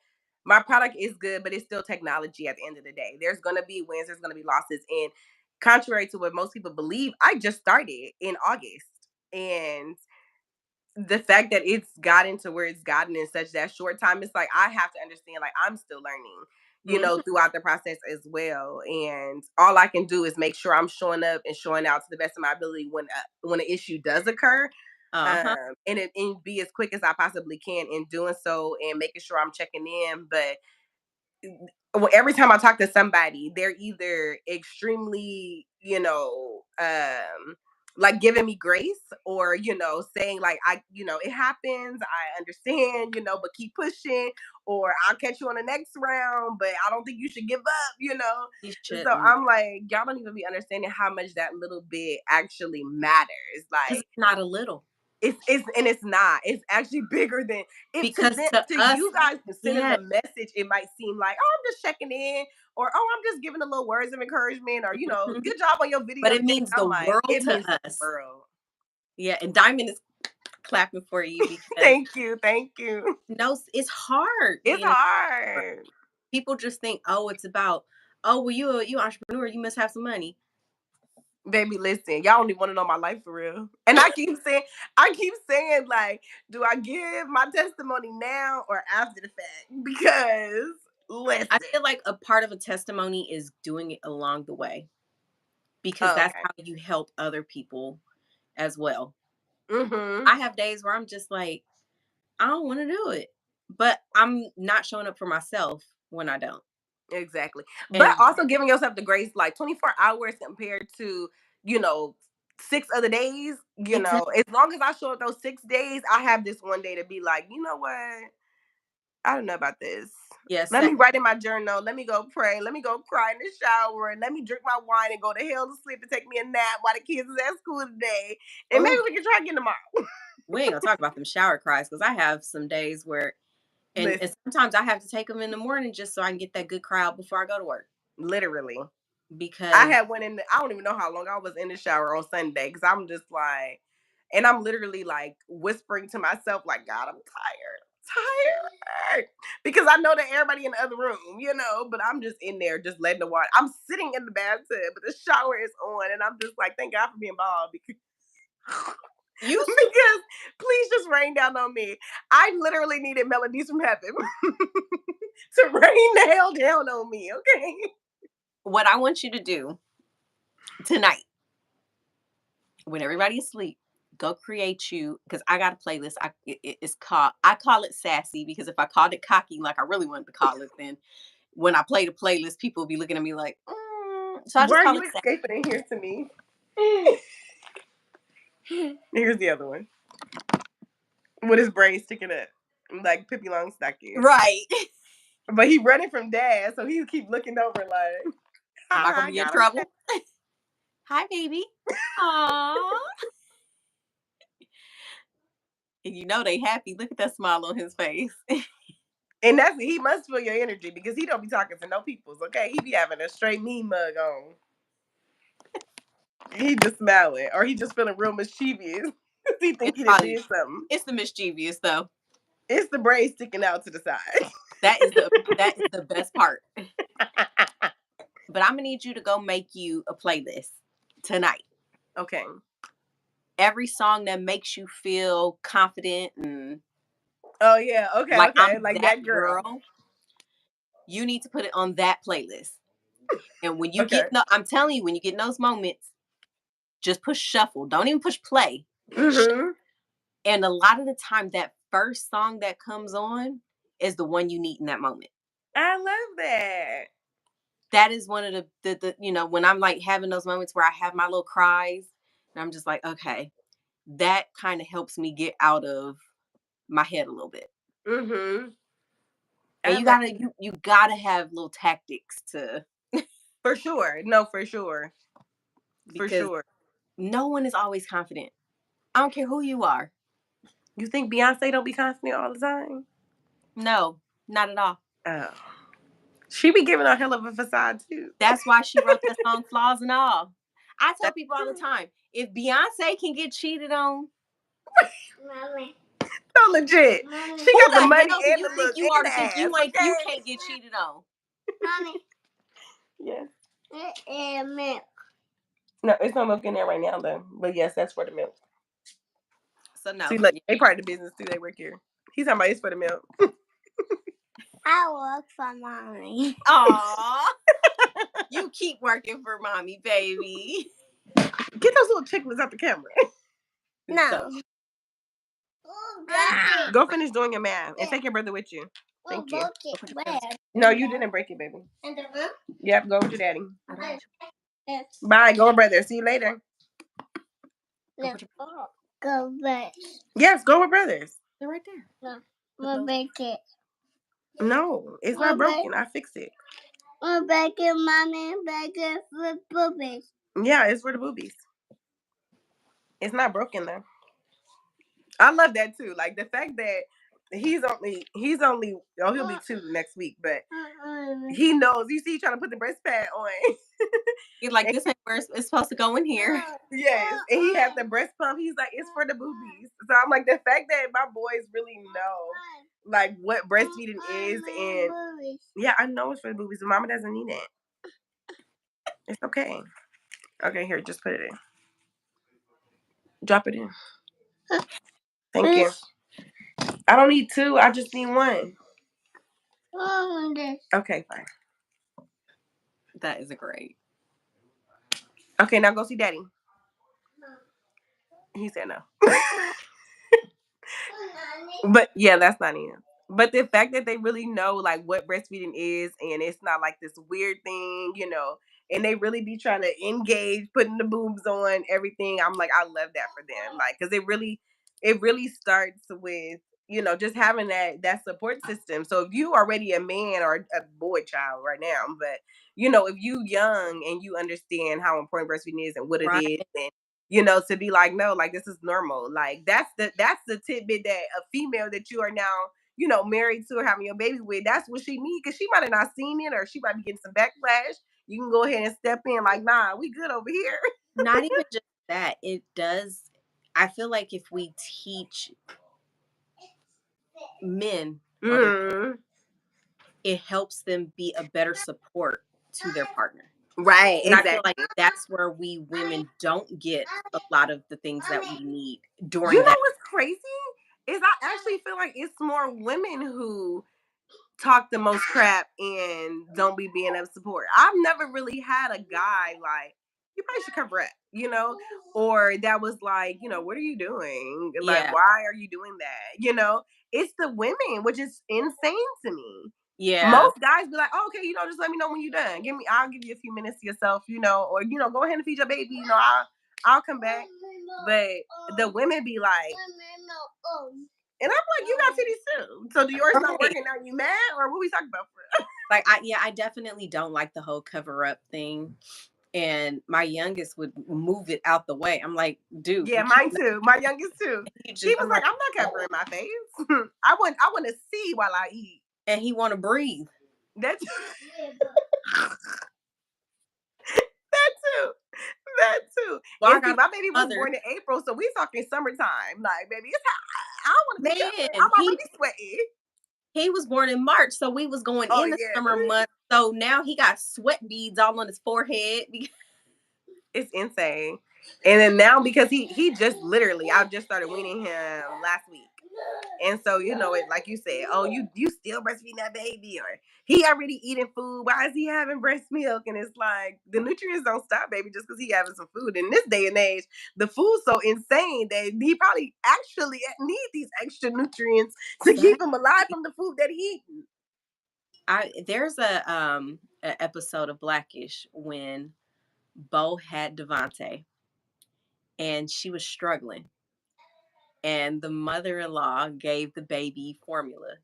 my product is good, but it's still technology. At the end of the day, there's gonna be wins, there's gonna be losses. And contrary to what most people believe, I just started in August, and the fact that it's gotten to where it's gotten in such that short time, it's like I have to understand, like I'm still learning, Mm-hmm. throughout the process as well. And all I can do is make sure I'm showing up and showing out to the best of my ability when an issue does occur, Uh-huh. and be as quick as I possibly can in doing so, and making sure I'm checking in. But every time I talk to somebody, they're either extremely, like giving me grace, or saying like, it happens, I understand, but keep pushing, or I'll catch you on the next round, but I don't think you should give up. You So shouldn't, I'm like, y'all don't even be understanding how much that little bit actually matters. because Like, it's not a little. It's not. It's actually bigger than, if Because to us, you guys sending yeah. the message, it might seem like, oh, I'm just checking in, or oh, I'm just giving a little words of encouragement, or good job on your video But it today. means the I'm like, world it to means the us. world. Yeah, and Diamond is clapping for you because Thank you. no, it's hard. It's hard. People just think, oh, it's about, oh, well, you entrepreneur, you must have some money. Baby, listen, y'all don't even want to know my life for real. And I keep saying, like, do I give my testimony now or after the fact? Because listen, I feel like a part of a testimony is doing it along the way, because that's how you help other people as well. Mm-hmm. I have days where I'm just like, I don't want to do it, but I'm not showing up for myself when I don't. Exactly. But And also giving yourself the grace, like 24 hours compared to, 6 other days, exactly. as long as I show up those 6 days, I have this one day to be like, you know what? I don't know about this. Yes. Let me write in my journal. Let me go pray. Let me go cry in the shower. And let me drink my wine and go to hell to sleep and take me a nap while the kids is at school today. And maybe we can try again tomorrow. We ain't gonna talk about them shower cries, because I have some days where, and sometimes I have to take them in the morning just so I can get that good cry out before I go to work. Literally. Because I had one I don't even know how long I was in the shower on Sunday, because I'm just like, and I'm literally like whispering to myself, like, God, I'm tired. Because I know that everybody in the other room, but I'm just in there, just letting the water. I'm sitting in the bathtub, but the shower is on, and I'm just like, thank God for being bald, because because please just rain down on me. I literally needed melodies from heaven to rain the hell down on me, okay? What I want you to do tonight, when everybody's asleep, go create you, because I got a playlist. I call it sassy, because if I called it cocky like I really wanted to call it, then when I play the playlist, people will be looking at me like, so I just Where call are you it escaping in here to me? Here's the other one. With his braids sticking up. Like Pippi Longstocking. right. But he running from dad, so he keep looking over like, am I gonna be in trouble? Hi, baby. Aww. And they happy. Look at that smile on his face. And he must feel your energy, because he don't be talking to no peoples, okay? He be having a straight mean mug on. He just smiling, or he just feeling real mischievous. He think he did something. It's the mischievous though. It's the braids sticking out to the side. That is the best part. But I'm gonna need you to go make you a playlist tonight. Okay. Every song that makes you feel confident and oh yeah, okay, like okay, I'm like that girl. You need to put it on that playlist. And when you Okay. I'm telling you, when you get in those moments, just push shuffle. Don't even push play. Mm-hmm. And a lot of the time, that first song that comes on is the one you need in that moment. I love that. That is one of the when I'm like having those moments where I have my little cries, and I'm just like, okay, that kind of helps me get out of my head a little bit. Mm-hmm. And you gotta have little tactics to. For sure. No, for sure. For sure. No one is always confident. I don't care who you are. You think Beyonce don't be confident all the time? No, not at all. Oh. She be giving a hell of a facade too. That's why she wrote that song, Flaws and All. I tell people all the time, if Beyonce can get cheated on, Mommy. So legit. Mommy. She got the money and you the think look you and are the to think ass, you ain't okay? you can't get cheated on. Mommy. Yes. Milk. No, it's no milk in there right now though. But yes, that's for the milk. So no. See, look, they part of the business too. They work here. He's talking about it's for the milk. I work for mommy. Aw. You keep working for mommy, baby. Get those little chicklets out the camera. No. Go finish doing your math and take your brother with you. Thank you. Where? No, you didn't break it, baby. In the room? Yep, go with your daddy. Yes. Bye, go brother. See you later. Go put your... Go back. Yes, go with brothers. They're right there. No. We'll make it. No, it's not broken. I fixed it. We'll make it, mommy. Make it for boobies. Yeah, it's for the boobies. It's not broken though. I love that too. Like the fact that he's only he'll be 2 next week, but he knows. You see, trying to put the breast pad on. He's like, this ain't where it's supposed to go in here. Yes, and he has the breast pump. He's like, it's for the boobies. So I'm like, the fact that my boys really know like what breastfeeding is, and yeah, I know it's for the boobies, but mama doesn't need it. It's okay. Okay, here, just put it in. Drop it in. Thank you. I don't need 2. I just need 1. Okay, fine. That is a great. Okay, now go see daddy. He said no. But yeah, that's not him. But the fact that they really know like what breastfeeding is, and it's not like this weird thing, and they really be trying to engage, putting the boobs on, everything. I'm like, I love that for them, like, because it really starts with just having that support system. So if you already a man or a boy child right now, but if you young and you understand how important breastfeeding is and what it is, and to be like, no, like this is normal. Like that's the tidbit that a female that you are now, married to or having your baby with, that's what she needs, because she might have not seen it, or she might be getting some backlash. You can go ahead and step in like, nah, we good over here. Not even just that. It does. I feel like if we teach men, it helps them be a better support to their partner. Right. And exactly. I feel like that's where we women don't get a lot of the things that we need during that. What's crazy is I actually feel like it's more women who talk the most crap and don't be being of support. I've never really had a guy like, you probably should cover up, or that was like, what are you doing? Like, why are you doing that? It's the women, which is insane to me. Yeah. Most guys be like, oh, okay, just let me know when you're done. I'll give you a few minutes to yourself, or go ahead and feed your baby, I'll come back. But the women be like, and I'm like, you got titties too. So do yours not working? Are you mad, or what we talking about? Like, I definitely don't like the whole cover up thing. And my youngest would move it out the way. I'm like, dude. Yeah, mine too. My youngest too. He was like, I'm not covering my face. I want to see while I eat. And he want to breathe. That too. That too. Well, see, my baby was born in April, so we talking summertime. Like, baby, it's hot. I don't want to be covered. I'm already sweating. He was born in March, so we was going in the summer month. So now he got sweat beads all on his forehead. It's insane. And then now, because he just literally, I just started weaning him last week. And so, it, like you said, oh, you still breastfeeding that baby, or he already eating food. Why is he having breast milk? And it's like, the nutrients don't stop, baby, just because he having some food. In this day and age, the food's so insane that he probably actually need these extra nutrients to keep him alive from the food that he eating. There's a episode of Blackish when Bo had Devontae and she was struggling, and the mother-in-law gave the baby formula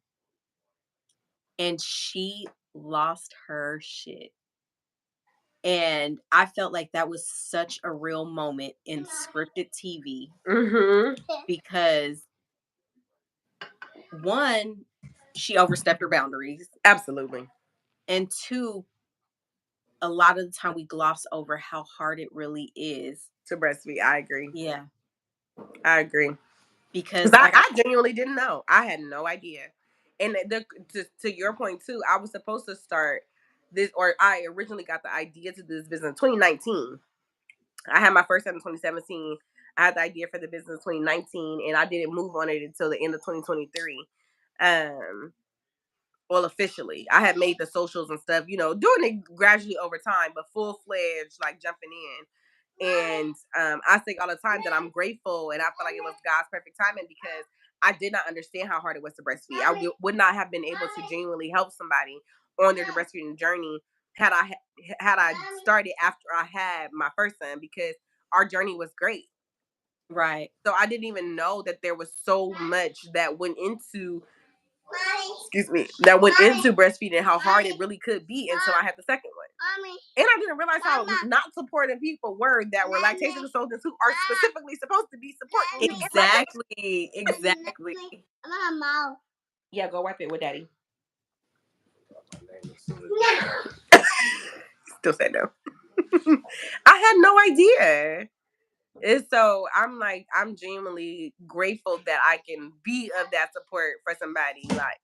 and she lost her shit. And I felt like that was such a real moment in scripted TV. Because 1, she overstepped her boundaries. Absolutely. And 2, a lot of the time we gloss over how hard it really is to breastfeed. I agree. Yeah. I agree. Because I genuinely didn't know. I had no idea. And to your point too, I was supposed to start this, or I originally got the idea to do this business in 2019. I had my first son in 2017. I had the idea for the business in 2019, and I didn't move on it until the end of 2023. Well, officially, I had made the socials and stuff, doing it gradually over time, but full-fledged, like jumping in. And I think all the time that I'm grateful, and I feel like it was God's perfect timing, because I did not understand how hard it was to breastfeed. I would not have been able to genuinely help somebody on their breastfeeding journey had I started after I had my first son, because our journey was great. Right. So I didn't even know that there was so much that went into breastfeeding, how hard it really could be until I had the second one. And I didn't realize how not supportive people were that were lactation consultants who are specifically supposed to be supporting me. Exactly. Yeah, go wipe it with daddy. Still said no. I had no idea. And so I'm genuinely grateful that I can be of that support for somebody. Like,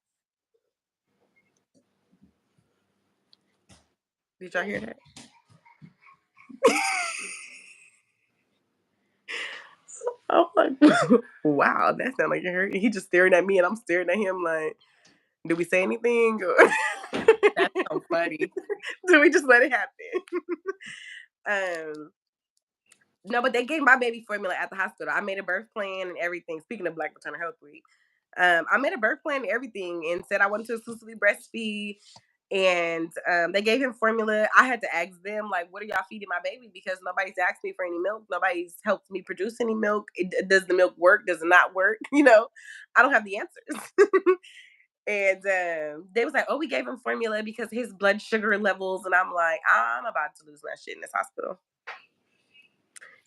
did y'all hear that? Oh my wow, that sounded like it hurt. He just staring at me and I'm staring at him like, did we say anything? That's so funny. Did we just let it happen? No, but they gave my baby formula at the hospital. I made a birth plan and everything. Speaking of Black Maternal Health Week, I made a birth plan and everything and said I wanted to exclusively breastfeed. And they gave him formula. I had to ask them, like, what are y'all feeding my baby? Because nobody's asked me for any milk. Nobody's helped me produce any milk. Does the milk work? Does it not work? I don't have the answers. And they was like, oh, we gave him formula because his blood sugar levels. And I'm like, I'm about to lose my shit in this hospital.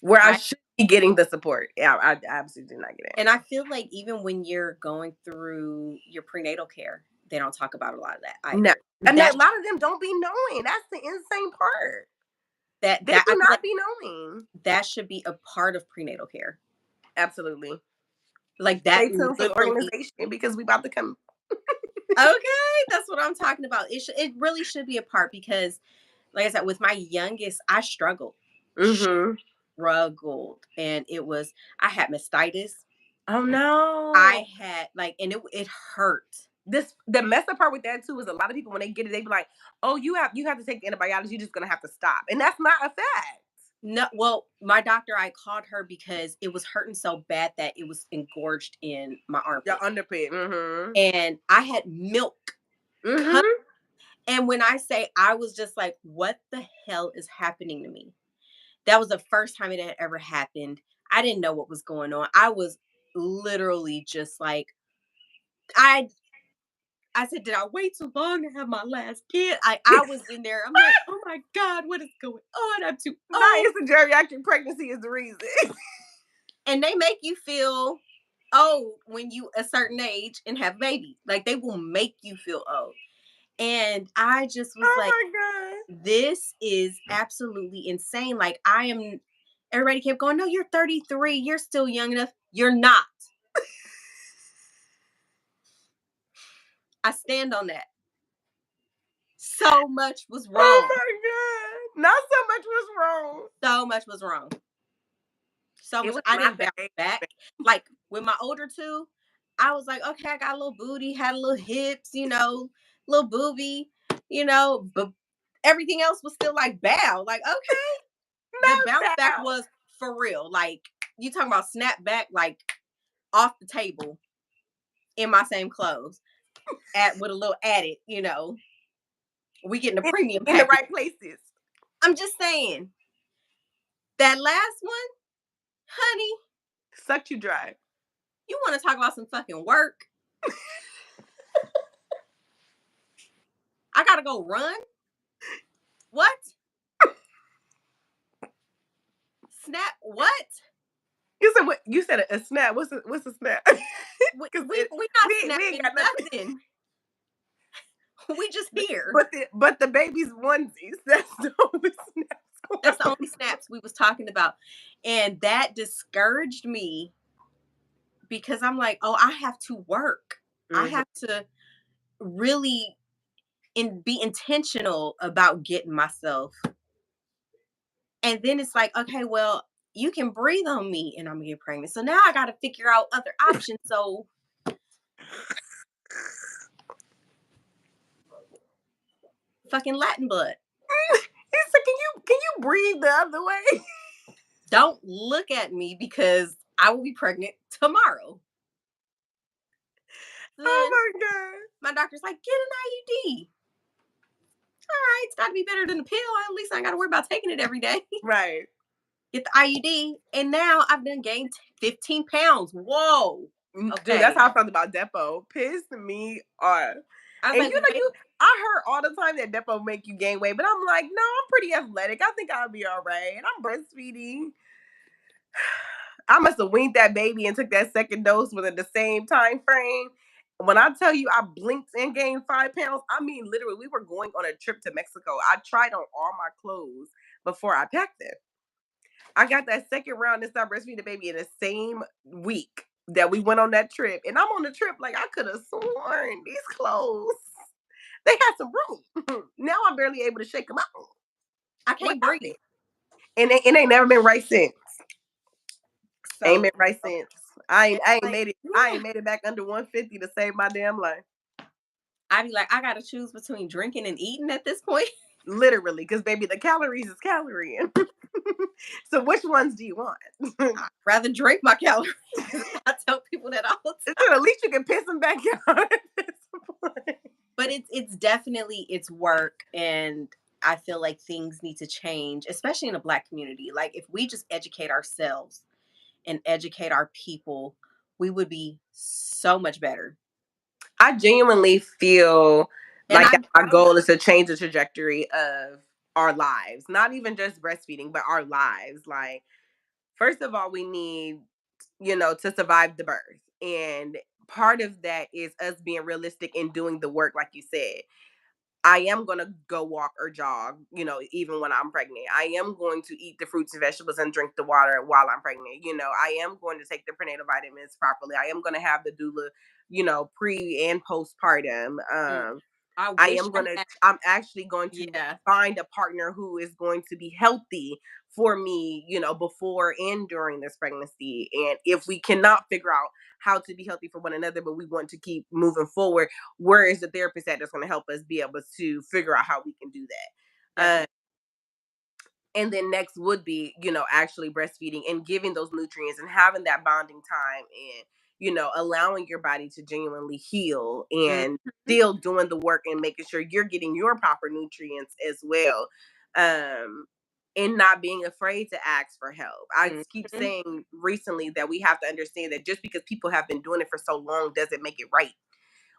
Where I should be getting the support. Yeah, I absolutely did not get it. And I feel like even when you're going through your prenatal care, they don't talk about a lot of that either. No. And a lot of them don't be knowing. That's the insane part. They do not be knowing. That should be a part of prenatal care. Absolutely. Like that. Stay tuned for the organization because we about to come. Okay, that's what I'm talking about. It really should be a part because, like I said, with my youngest, I struggled. Struggled. And I had mastitis. Oh no. I had and it hurt. The messed up part with that too is a lot of people when they get it, they be like, oh, you have to take antibiotics, you're just gonna have to stop. And that's not a fact. No, well, my doctor, I called her because it was hurting so bad that it was engorged in my armpit. Your underpit. And I had milk. And when I say, I was just like, what the hell is happening to me? That was the first time it had ever happened. I didn't know what was going on. I was literally just like, I said, did I wait too long to have my last kid? I was in there. I'm like, oh my God, what is going on? I'm too old. Nice, the geriatric pregnancy is the reason. And they make you feel old when you a certain age and have babies. Like they will make you feel old. And I just was like, my God, this is absolutely insane. Like everybody kept going, no, you're 33. You're still young enough. You're not. I stand on that. So much was wrong. Oh my God. Not so much was wrong. So much was wrong. So much. I didn't bounce back. Like with my older two, I was like, okay, I got a little booty, had a little hips, little boobie, but everything else was still like bow. Like, okay. The bounce back was for real. Like, you talking about snap back, like off the table in my same clothes with a little added, we getting a premium package. In the right places. I'm just saying. That last one, honey, sucked you dry. You want to talk about some fucking work? I gotta go run? What? Snap? What? You said what? You said a snap. What's a snap? we not snapping nothing. We just here. But the baby's onesies. That's the only snaps. That's the only snaps we was talking about. And that discouraged me because I'm like, oh, I have to work. I have to really be intentional about getting myself. And then it's like, okay, well, you can breathe on me and I'm gonna get pregnant. So now I gotta figure out other options. So fucking Latin blood. He said, can you breathe the other way? Don't look at me because I will be pregnant tomorrow. Then, oh my God. My doctor's like, get an IUD. All right, it's got to be better than a pill. At least I got to worry about taking it every day. Right. get the IUD, and now I've done gained 15 pounds. Whoa. Okay. Dude, that's how I felt about Depo. Pissed me off. I was And like, wait, I heard all the time that Depo make you gain weight, but I'm like, no, I'm pretty athletic. I think I'll be all right. And I'm breastfeeding. I must have weaned that baby and took that second dose within the same time frame. When I tell you I blinked and gained 5 pounds, I mean literally we were going on a trip to Mexico. I tried on all my clothes before I packed them. I got that second round and started breastfeeding the baby in the same week that we went on that trip. And I'm on the trip like I could have sworn these clothes, they had some room. Now I'm barely able to shake them out. I can't breathe. And it ain't never been right since. So, Ain't been right since. I ain't like, made it. yeah. I ain't made it back under 150 to save my damn life. I be like, I gotta choose between drinking and eating at this point. Literally, because baby, the calories is calorie. So which ones do you want? I'd rather drink my calories. I tell people that all the time. At least you can piss them back out. But it's definitely it's work, and I feel like things need to change, especially in the Black community. Like if we just educate ourselves and educate our people, we would be so much better. I genuinely feel And like that our goal is to change the trajectory of our lives, not even just breastfeeding, but our lives. Like, first of all, we need, to survive the birth. And part of that is us being realistic and doing the work, like you said. I am going to go walk or jog, even when I'm pregnant. I am going to eat the fruits and vegetables and drink the water while I'm pregnant. I am going to take the prenatal vitamins properly. I am going to have the doula, pre and postpartum. I'm actually going to find a partner who is going to be healthy for me, before and during this pregnancy. And if we cannot figure out how to be healthy for one another, but we want to keep moving forward, where is the therapist that's going to help us be able to figure out how we can do that? And then next would be, actually breastfeeding and giving those nutrients and having that bonding time and, allowing your body to genuinely heal and still doing the work and making sure you're getting your proper nutrients as well. And not being afraid to ask for help. I keep saying recently that we have to understand that just because people have been doing it for so long doesn't make it right.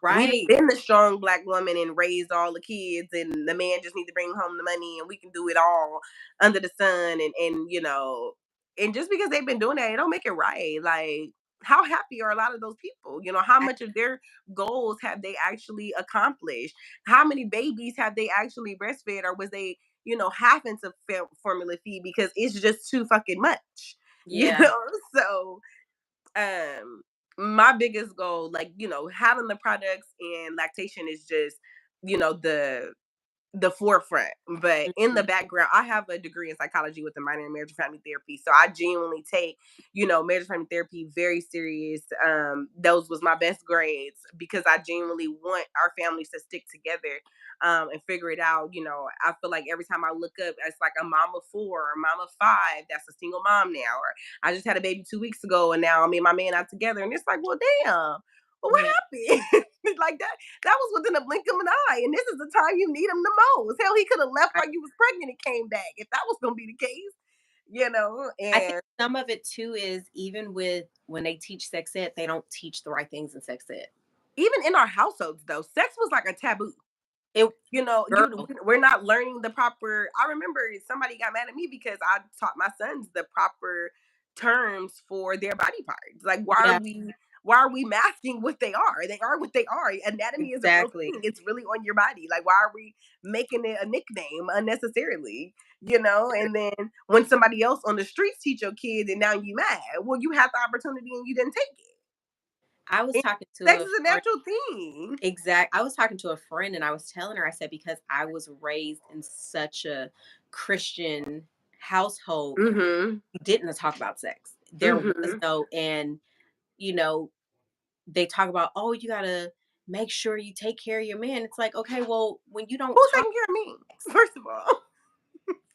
Right. We've been the strong Black woman and raised all the kids, and the man just need to bring home the money, and we can do it all under the sun. And just because they've been doing that, it don't make it right. Like, how happy are a lot of those people? How much of their goals have they actually accomplished? How many babies have they actually breastfed, or was they, having to formula feed because it's just too fucking much? Yeah. So my biggest goal, like, having the products and lactation is just, the forefront. But in the background, I have a degree in psychology with a minor in marriage and family therapy. So I genuinely take, marriage and family therapy very serious. Those was my best grades because I genuinely want our families to stick together and figure it out. I feel like every time I look up, it's like a mom of 4 or mom of 5 that's a single mom now. Or I just had a baby 2 weeks ago and now me and my man out together. And it's like, well, damn. Well, what happened? Like that was within a blink of an eye, and this is the time you need him the most. Hell, he could have left while you was pregnant and came back if that was gonna be the case, And I think some of it too is even with when they teach sex ed, they don't teach the right things in sex ed. Even in our households, though, sex was like a taboo. We're not learning the proper. I remember somebody got mad at me because I taught my sons the proper terms for their body parts. Like, why are we masking what they are? They are what they are. Anatomy is a real thing. It's really on your body. Like, why are we making it a nickname unnecessarily? And then when somebody else on the streets teach your kids and now you mad, well, you had the opportunity and you didn't take it. I was talking to sex is a natural thing. I was talking to a friend and I was telling her, I said, because I was raised in such a Christian household, we didn't talk about sex. There was no, and they talk about, oh, you gotta make sure you take care of your man. It's like, okay, well, when you don't who's taking care of me, first of all?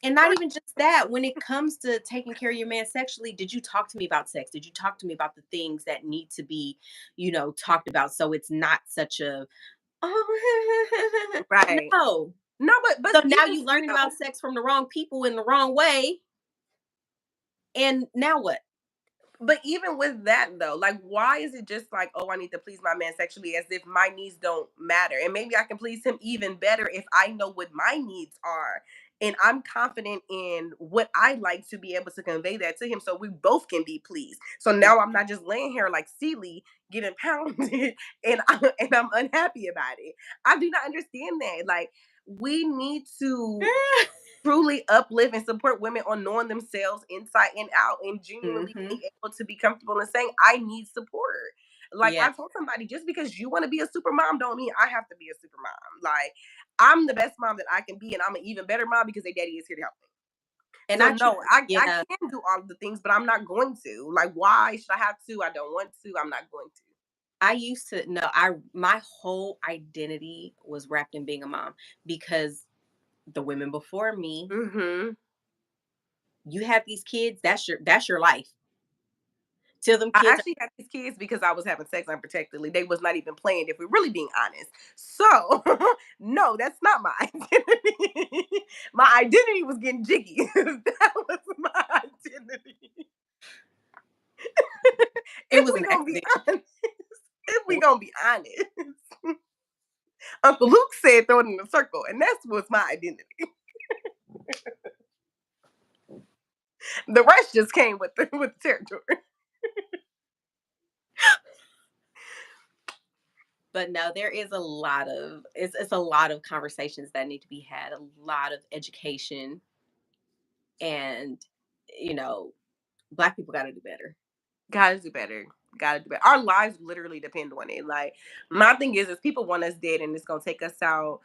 And not even just that, when it comes to taking care of your man sexually, did you talk to me about sex? Did you talk to me about the things that need to be, talked about? So it's not such a, right. No, but so now you learning about sex from the wrong people in the wrong way. And now what? But even with that though, like, why is it just like, oh, I need to please my man sexually, as if my needs don't matter? And maybe I can please him even better if I know what my needs are. And I'm confident in what I like to be able to convey that to him so we both can be pleased. So now I'm not just laying here like Celie getting pounded and I'm unhappy about it. I do not understand that. Like, we need to truly uplift and support women on knowing themselves inside and out and genuinely Mm-hmm. being able to be comfortable and saying, I need support. Like, Yeah. I told somebody, just because you want to be a super mom don't mean I have to be a super mom. Like, I'm the best mom that I can be, and I'm an even better mom because their daddy is here to help me. And So no, I yeah, can do all of the things, but I'm not going to. Like, why should I have to? I don't want to. I'm not going to. I used to no, my whole identity was wrapped in being a mom because the women before me, Mm-hmm. you have these kids, that's your life. Till them I kids actually had these kids because I was having sex unprotectedly. They was not even planned, if we're really being honest. So, no, that's not my identity. My identity was getting jiggy. That was my identity. it If was we an gonna be accident. honest, if we gonna be honest, Uncle Luke said throw it in a circle, and that's what's my identity. The rest just came with the territory. But no, there is a lot of it's a lot of conversations that need to be had, a lot of education, and you know, Black people got to do better. Gotta do better. Gotta do better. Our lives literally depend on it. Like, my thing is people want us dead and it's gonna take us out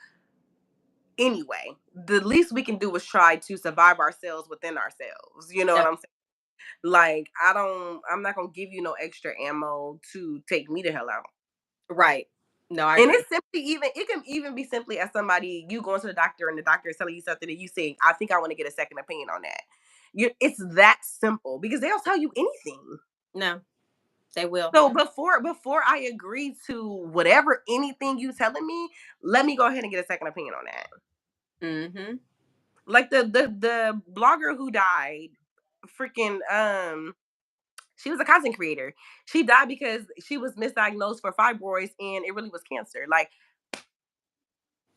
anyway. The least we can do is try to survive ourselves within ourselves. You know what Yep. I'm saying? Like, I'm not gonna give you no extra ammo to take me the hell out. Right. No, I And agree. it's simply even it can even be simply as somebody, you going to the doctor and the doctor is telling you something and you say, I think I want to get a second opinion on that. It's that simple because they'll tell you anything. No, they will. So before I agree to whatever anything you telling me, let me go ahead and get a second opinion on that. Mm-hmm. Like the blogger who died, freaking she was a content creator. She died because she was misdiagnosed for fibroids and it really was cancer. Like,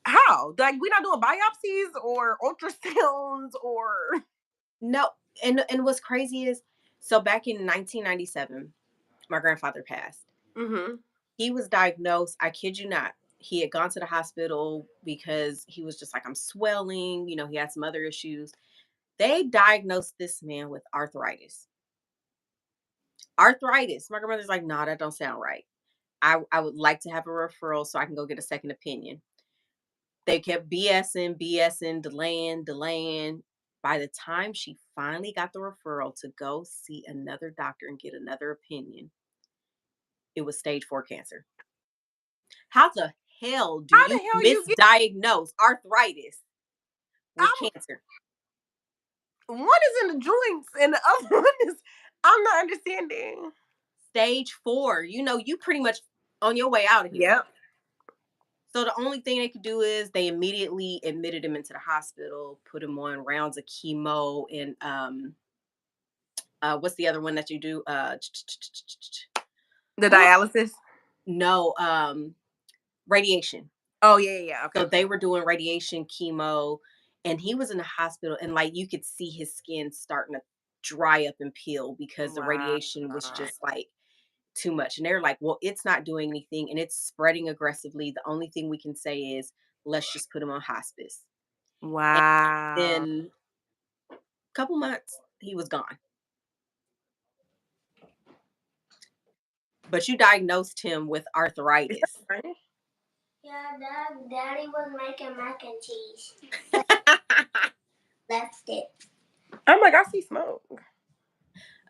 how? Like, we're not doing biopsies or ultrasounds or No, and what's crazy is, so back in 1997, my grandfather passed. mm-hmm. He was diagnosed, I kid you not. He had gone to the hospital because he was just like, I'm swelling, he had some other issues. They diagnosed this man with arthritis. Arthritis. My grandmother's like, nah, that don't sound right. I would like to have a referral so I can go get a second opinion. They kept BSing, delaying. By the time she finally got the referral to go see another doctor and get another opinion, it was stage 4 cancer. How the hell do How you the hell you get misdiagnose arthritis with out? cancer? One is in the joints and the other one is, I'm not understanding. Stage 4, you pretty much on your way out of here. Yep. So the only thing they could do is they immediately admitted him into the hospital, put him on rounds of chemo and what's the other one that you do? The dialysis. No, radiation. Oh yeah. Okay, So okay. they were doing radiation, chemo, and he was in the hospital, and like you could see his skin starting to dry up and peel because the Wow. radiation was just like too much. And they're like, well, it's not doing anything and it's spreading aggressively. The only thing we can say is let's just put him on hospice. And Wow. in a couple months, he was gone. But you diagnosed him with Is that arthritis. French? Yeah, Daddy was making mac and cheese. That's it. I'm like, I see smoke.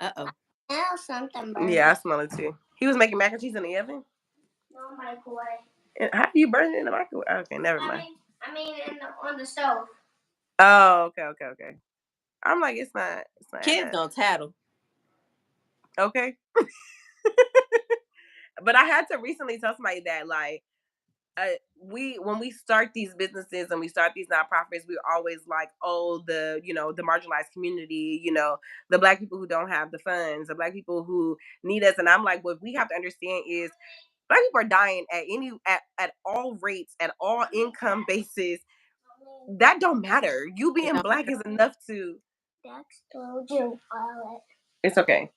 Uh-oh. Now something burning. Yeah, I smell it too. He was making mac and cheese in the oven. No microwave. And how do you burn it in the microwave? Okay, never mind. I mean on the stove. Oh, okay. I'm like, it's not Kids gonna tattle. okay. But I had to recently tell somebody that, like, when we start these businesses and we start these nonprofits, we're always like, oh, the the marginalized community, the Black people who don't have the funds, the Black people who need us. And I'm like, what we have to understand is Black people are dying at all rates, at all income bases. That don't matter. You being Black is enough to. It's okay.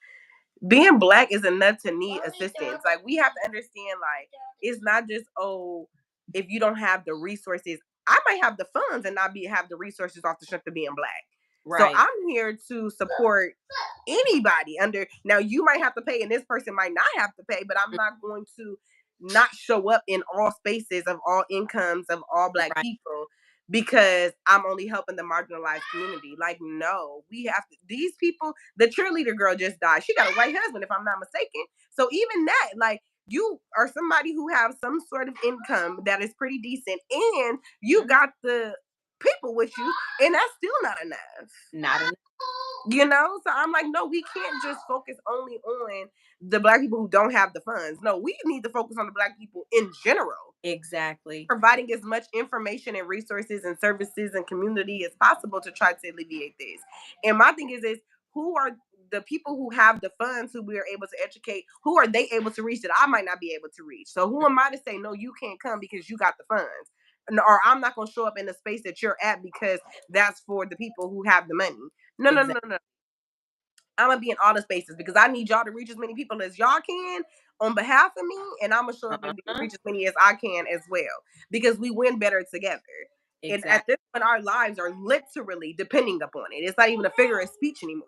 Being Black is enough to need assistance. Like, we have to understand, like, it's not just, oh, if you don't have the resources. I might have the funds and not have the resources off the strength of being Black. Right. So I'm here to support anybody under. Now, you might have to pay, and this person might not have to pay, but I'm not going to not show up in all spaces of all incomes of all Black people because I'm only helping the marginalized community. Like, no, we have to. These people, the cheerleader girl just died. She got a white husband, if I'm not mistaken. So even that, like, you are somebody who have some sort of income that is pretty decent, and you got the people with you, and that's still not enough. Not enough. So I'm like, no, we can't just focus only on the Black people who don't have the funds. No, we need to focus on the Black people in general. Exactly. Providing as much information and resources and services and community as possible to try to alleviate this. And my thing is who are the people who have the funds who we are able to educate? Who are they able to reach that I might not be able to reach? So who am I to say, no, you can't come because you got the funds? Or I'm not going to show up in the space that you're at because that's for the people who have the money. No. I'm going to be in all the spaces because I need y'all to reach as many people as y'all can on behalf of me. And I'm going to show up and reach as many as I can as well because we win better together. Exactly. And at this point, our lives are literally depending upon it. It's not even a figure of speech anymore.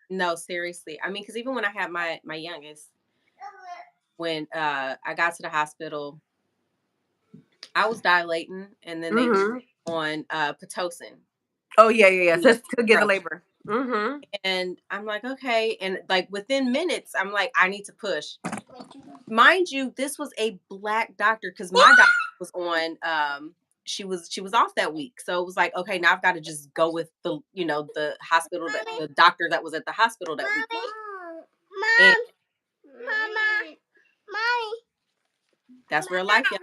No, seriously. I mean, because even when I had my youngest, when I got to the hospital, I was dilating, and then they were on Pitocin. Oh, yeah. To get the labor. Mm-hmm. And I'm like, okay. And like within minutes, I'm like, I need to push. Mind you, this was a Black doctor because my doctor was on. She was off that week, so it was like, okay, now I've got to just go with the hospital, the doctor that was at the hospital that week. Mommy. That's real life. Yeah.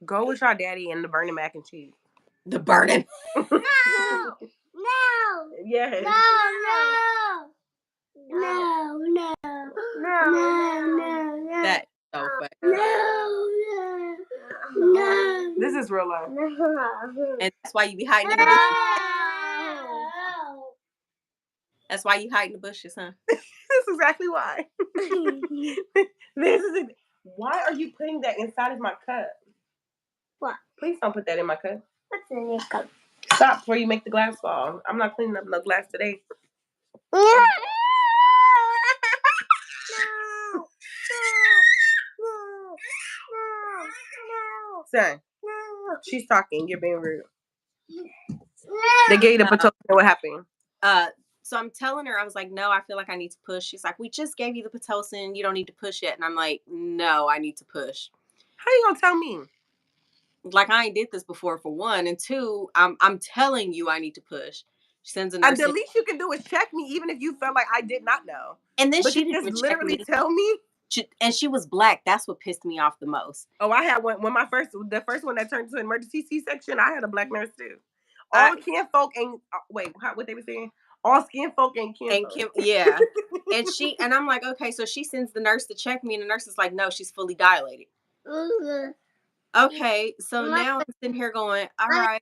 Go with your daddy and the burning mac and cheese. The burning. No. Yes. No. That's so funny. No. This is real life. And that's why you be hiding in the bushes. That's why you hide in the bushes, huh? That's exactly why. This is it. Why are you putting that inside of my cup? What? Please don't put that in my cup. What's in your cup? Stop before you make the glass fall. I'm not cleaning up no glass today. No. Son, she's talking. You're being rude. They gave you the Pitocin. What happened? So I'm telling her, I was like, no, I feel like I need to push. She's like, we just gave you the Pitocin. You don't need to push yet. And I'm like, no, I need to push. How you gonna tell me? Like, I ain't did this before, for one. And two, I'm telling you I need to push. She sends a nurse. The least you can do is check me, even if you felt like I did not know. And then she didn't just literally tell me. And she was Black. That's what pissed me off the most. Oh, I had one when the first one that turned into an emergency C-section. I had a Black nurse too. All kinfolk ain't what they were saying. All skin folk ain't kinfolk. Yeah. And I'm like, okay, so she sends the nurse to check me, and the nurse is like, no, she's fully dilated. Okay, so now I'm sitting here going, all right,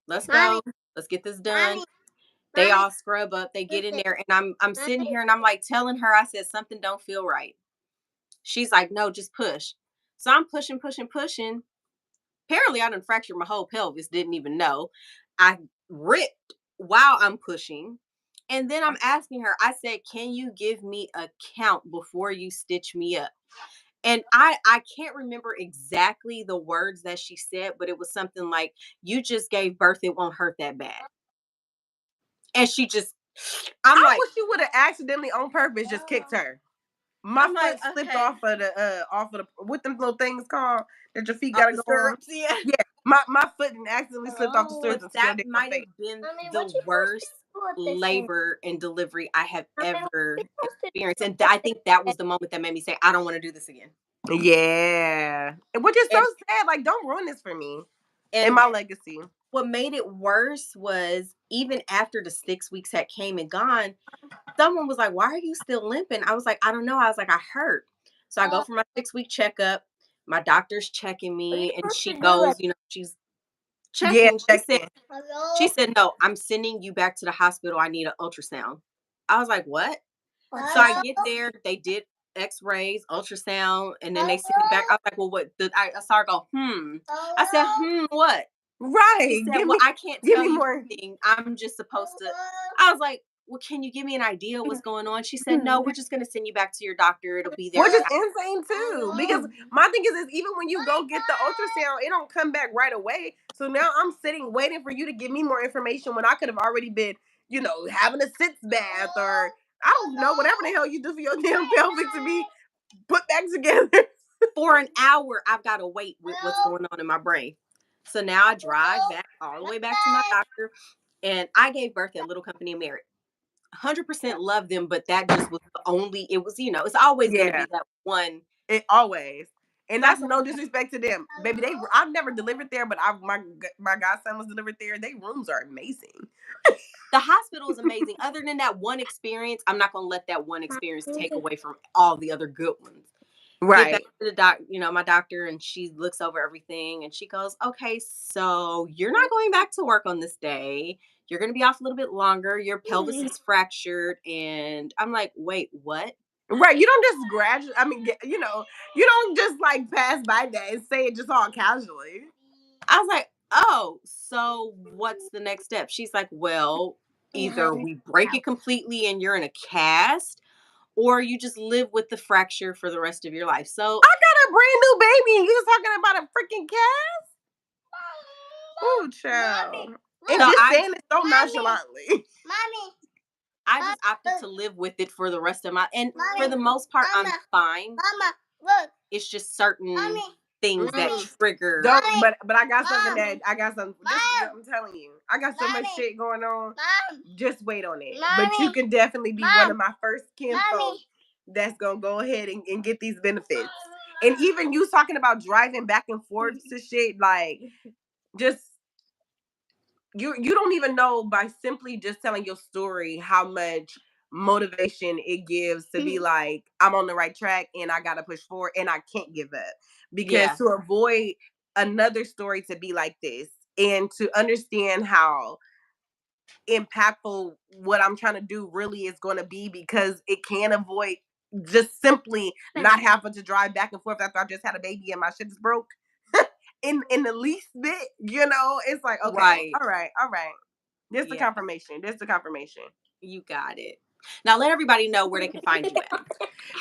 let's go. Let's get this done. They all scrub up. They get in there, and I'm sitting here, and I'm like telling her, I said, something don't feel right. She's like, no, just push. So I'm pushing. Apparently, I done fractured my whole pelvis. Didn't even know. I ripped while I'm pushing. And then I'm asking her, I said, can you give me a count before you stitch me up? And I can't remember exactly the words that she said, but it was something like, you just gave birth. It won't hurt that bad. And she just, I wish you would have accidentally on purpose just kicked her. My foot slipped off of the what them little things called that your feet gotta go on. Yeah. My foot accidentally slipped off the stirrups. That might have been the worst labor and delivery I have ever experienced. And I think that was the moment that made me say, I don't want to do this again. Yeah. Which is so And, sad. Like, don't ruin this for me and and my legacy. what made it worse was even after the 6 weeks had came and gone, someone was like, "Why are you still limping?" I was like, "I don't know." I was like, "I hurt." So I go for my 6-week checkup. My doctor's checking me, and she goes, she's Yeah, checking. She check said, in. she said, "No, I'm sending you back to the hospital. I need an ultrasound." I was like, "What?" So I get there. They did X-rays, ultrasound, and then they sent me back. I was like, "Well, what?" I saw her go, "Hmm." I said, "What?" She Right. said, "Well, I can't Give tell me you more. anything. I'm just supposed to." I was like, "Well, can you give me an idea what's going on?" She said, "No, we're just going to send you back to your doctor. It'll be there Which in is about." insane too. Because my thing is even when you go get the ultrasound, it don't come back right away. So now I'm sitting waiting for you to give me more information when I could have already been, having a sitz bath or I don't know, whatever the hell you do for your damn pelvic to be put back together. For an hour, I've got to wait with what's going on in my brain. So now I drive back all the way back to my doctor, and I gave birth at Little Company of Merit. 100% love them, but that just was the only. It was, it's always going to Yeah. be that one. It always. And So I that's said, no disrespect to them. Baby, I've never delivered there, but my godson was delivered there. They rooms are amazing. the hospital is amazing. Other than that one experience, I'm not going to let that one experience take away from all the other good ones. Get back Right. to the my doctor, and she looks over everything and she goes, "Okay, so you're not going back to work on this day. You're going to be off a little bit longer. Your pelvis is fractured." And I'm like, "Wait, what?" Right. You don't just graduate. I mean, you don't just like pass by that and say it just all casually. I was like, "Oh, so what's the next step?" She's like, "Well, either we break it completely and you're in a cast, or you just live with the fracture for the rest of your life." So I got a brand new baby and you was talking about a freaking cat? Oh, child. And so just I saying it so nonchalantly. Mommy, I just opted to live with it for the rest of my, and for Mommy, the most part, I'm Mama, fine. Mama, look, It's just certain Mommy, things that Mm. trigger. Don't, but I got Mom. something that I got some. This, Mom. I'm telling you, I got so much Mommy. shit going on. Mom, Just wait on it. Mommy. But you can definitely be one Mom. of my first kinfolk Mommy. that's gonna go ahead and get these benefits. And even you talking about driving back and forth to shit, like just you don't even know by simply just telling your story how much motivation it gives to be like, I'm on the right track and I gotta push forward and I can't give up. Because Yeah, to avoid another story to be like this and to understand how impactful what I'm trying to do really is going to be, because it can avoid just simply not having to drive back and forth after I just had a baby and my shit is broke in the least bit, it's like, okay, right. all right. This the Yeah, confirmation. This the confirmation. you got it. Now let everybody know where they can find you at.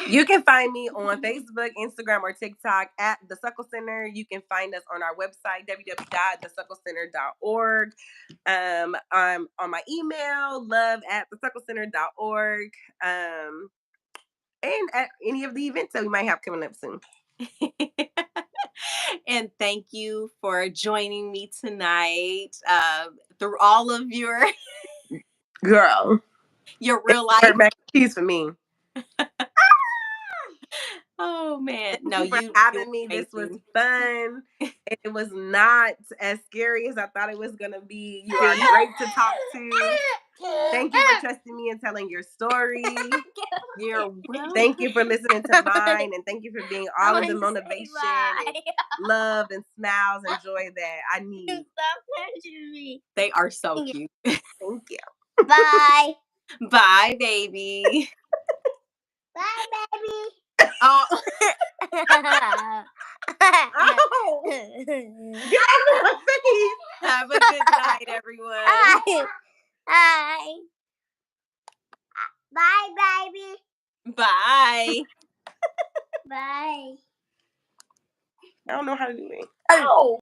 You can find me on Facebook, Instagram, or TikTok at the Suckle Center. You can find us on our website, www.thesucklecenter.org. I'm on my email, love@thesucklecenter.org. And at any of the events that we might have coming up soon. And thank you for joining me tonight through all of your Girl, real life. mac and cheese for me. Oh man, Thank no, you for you were having me. This was amazing. fun. It was not as scary as I thought it was going to be. You are See, great to talk to. Thank you for trusting me and telling your story. you're welcome. Thank you for listening to mine. And thank you for being all of the motivation and love and smiles and joy that I need. Stop touching me. They are so cute. Thank you. Bye. Bye, baby. Bye, baby. Oh. Oh, get off of my face. Have a good night, everyone. Hi. Hi. Bye, baby. Bye. Bye. I don't know how to do it. Oh.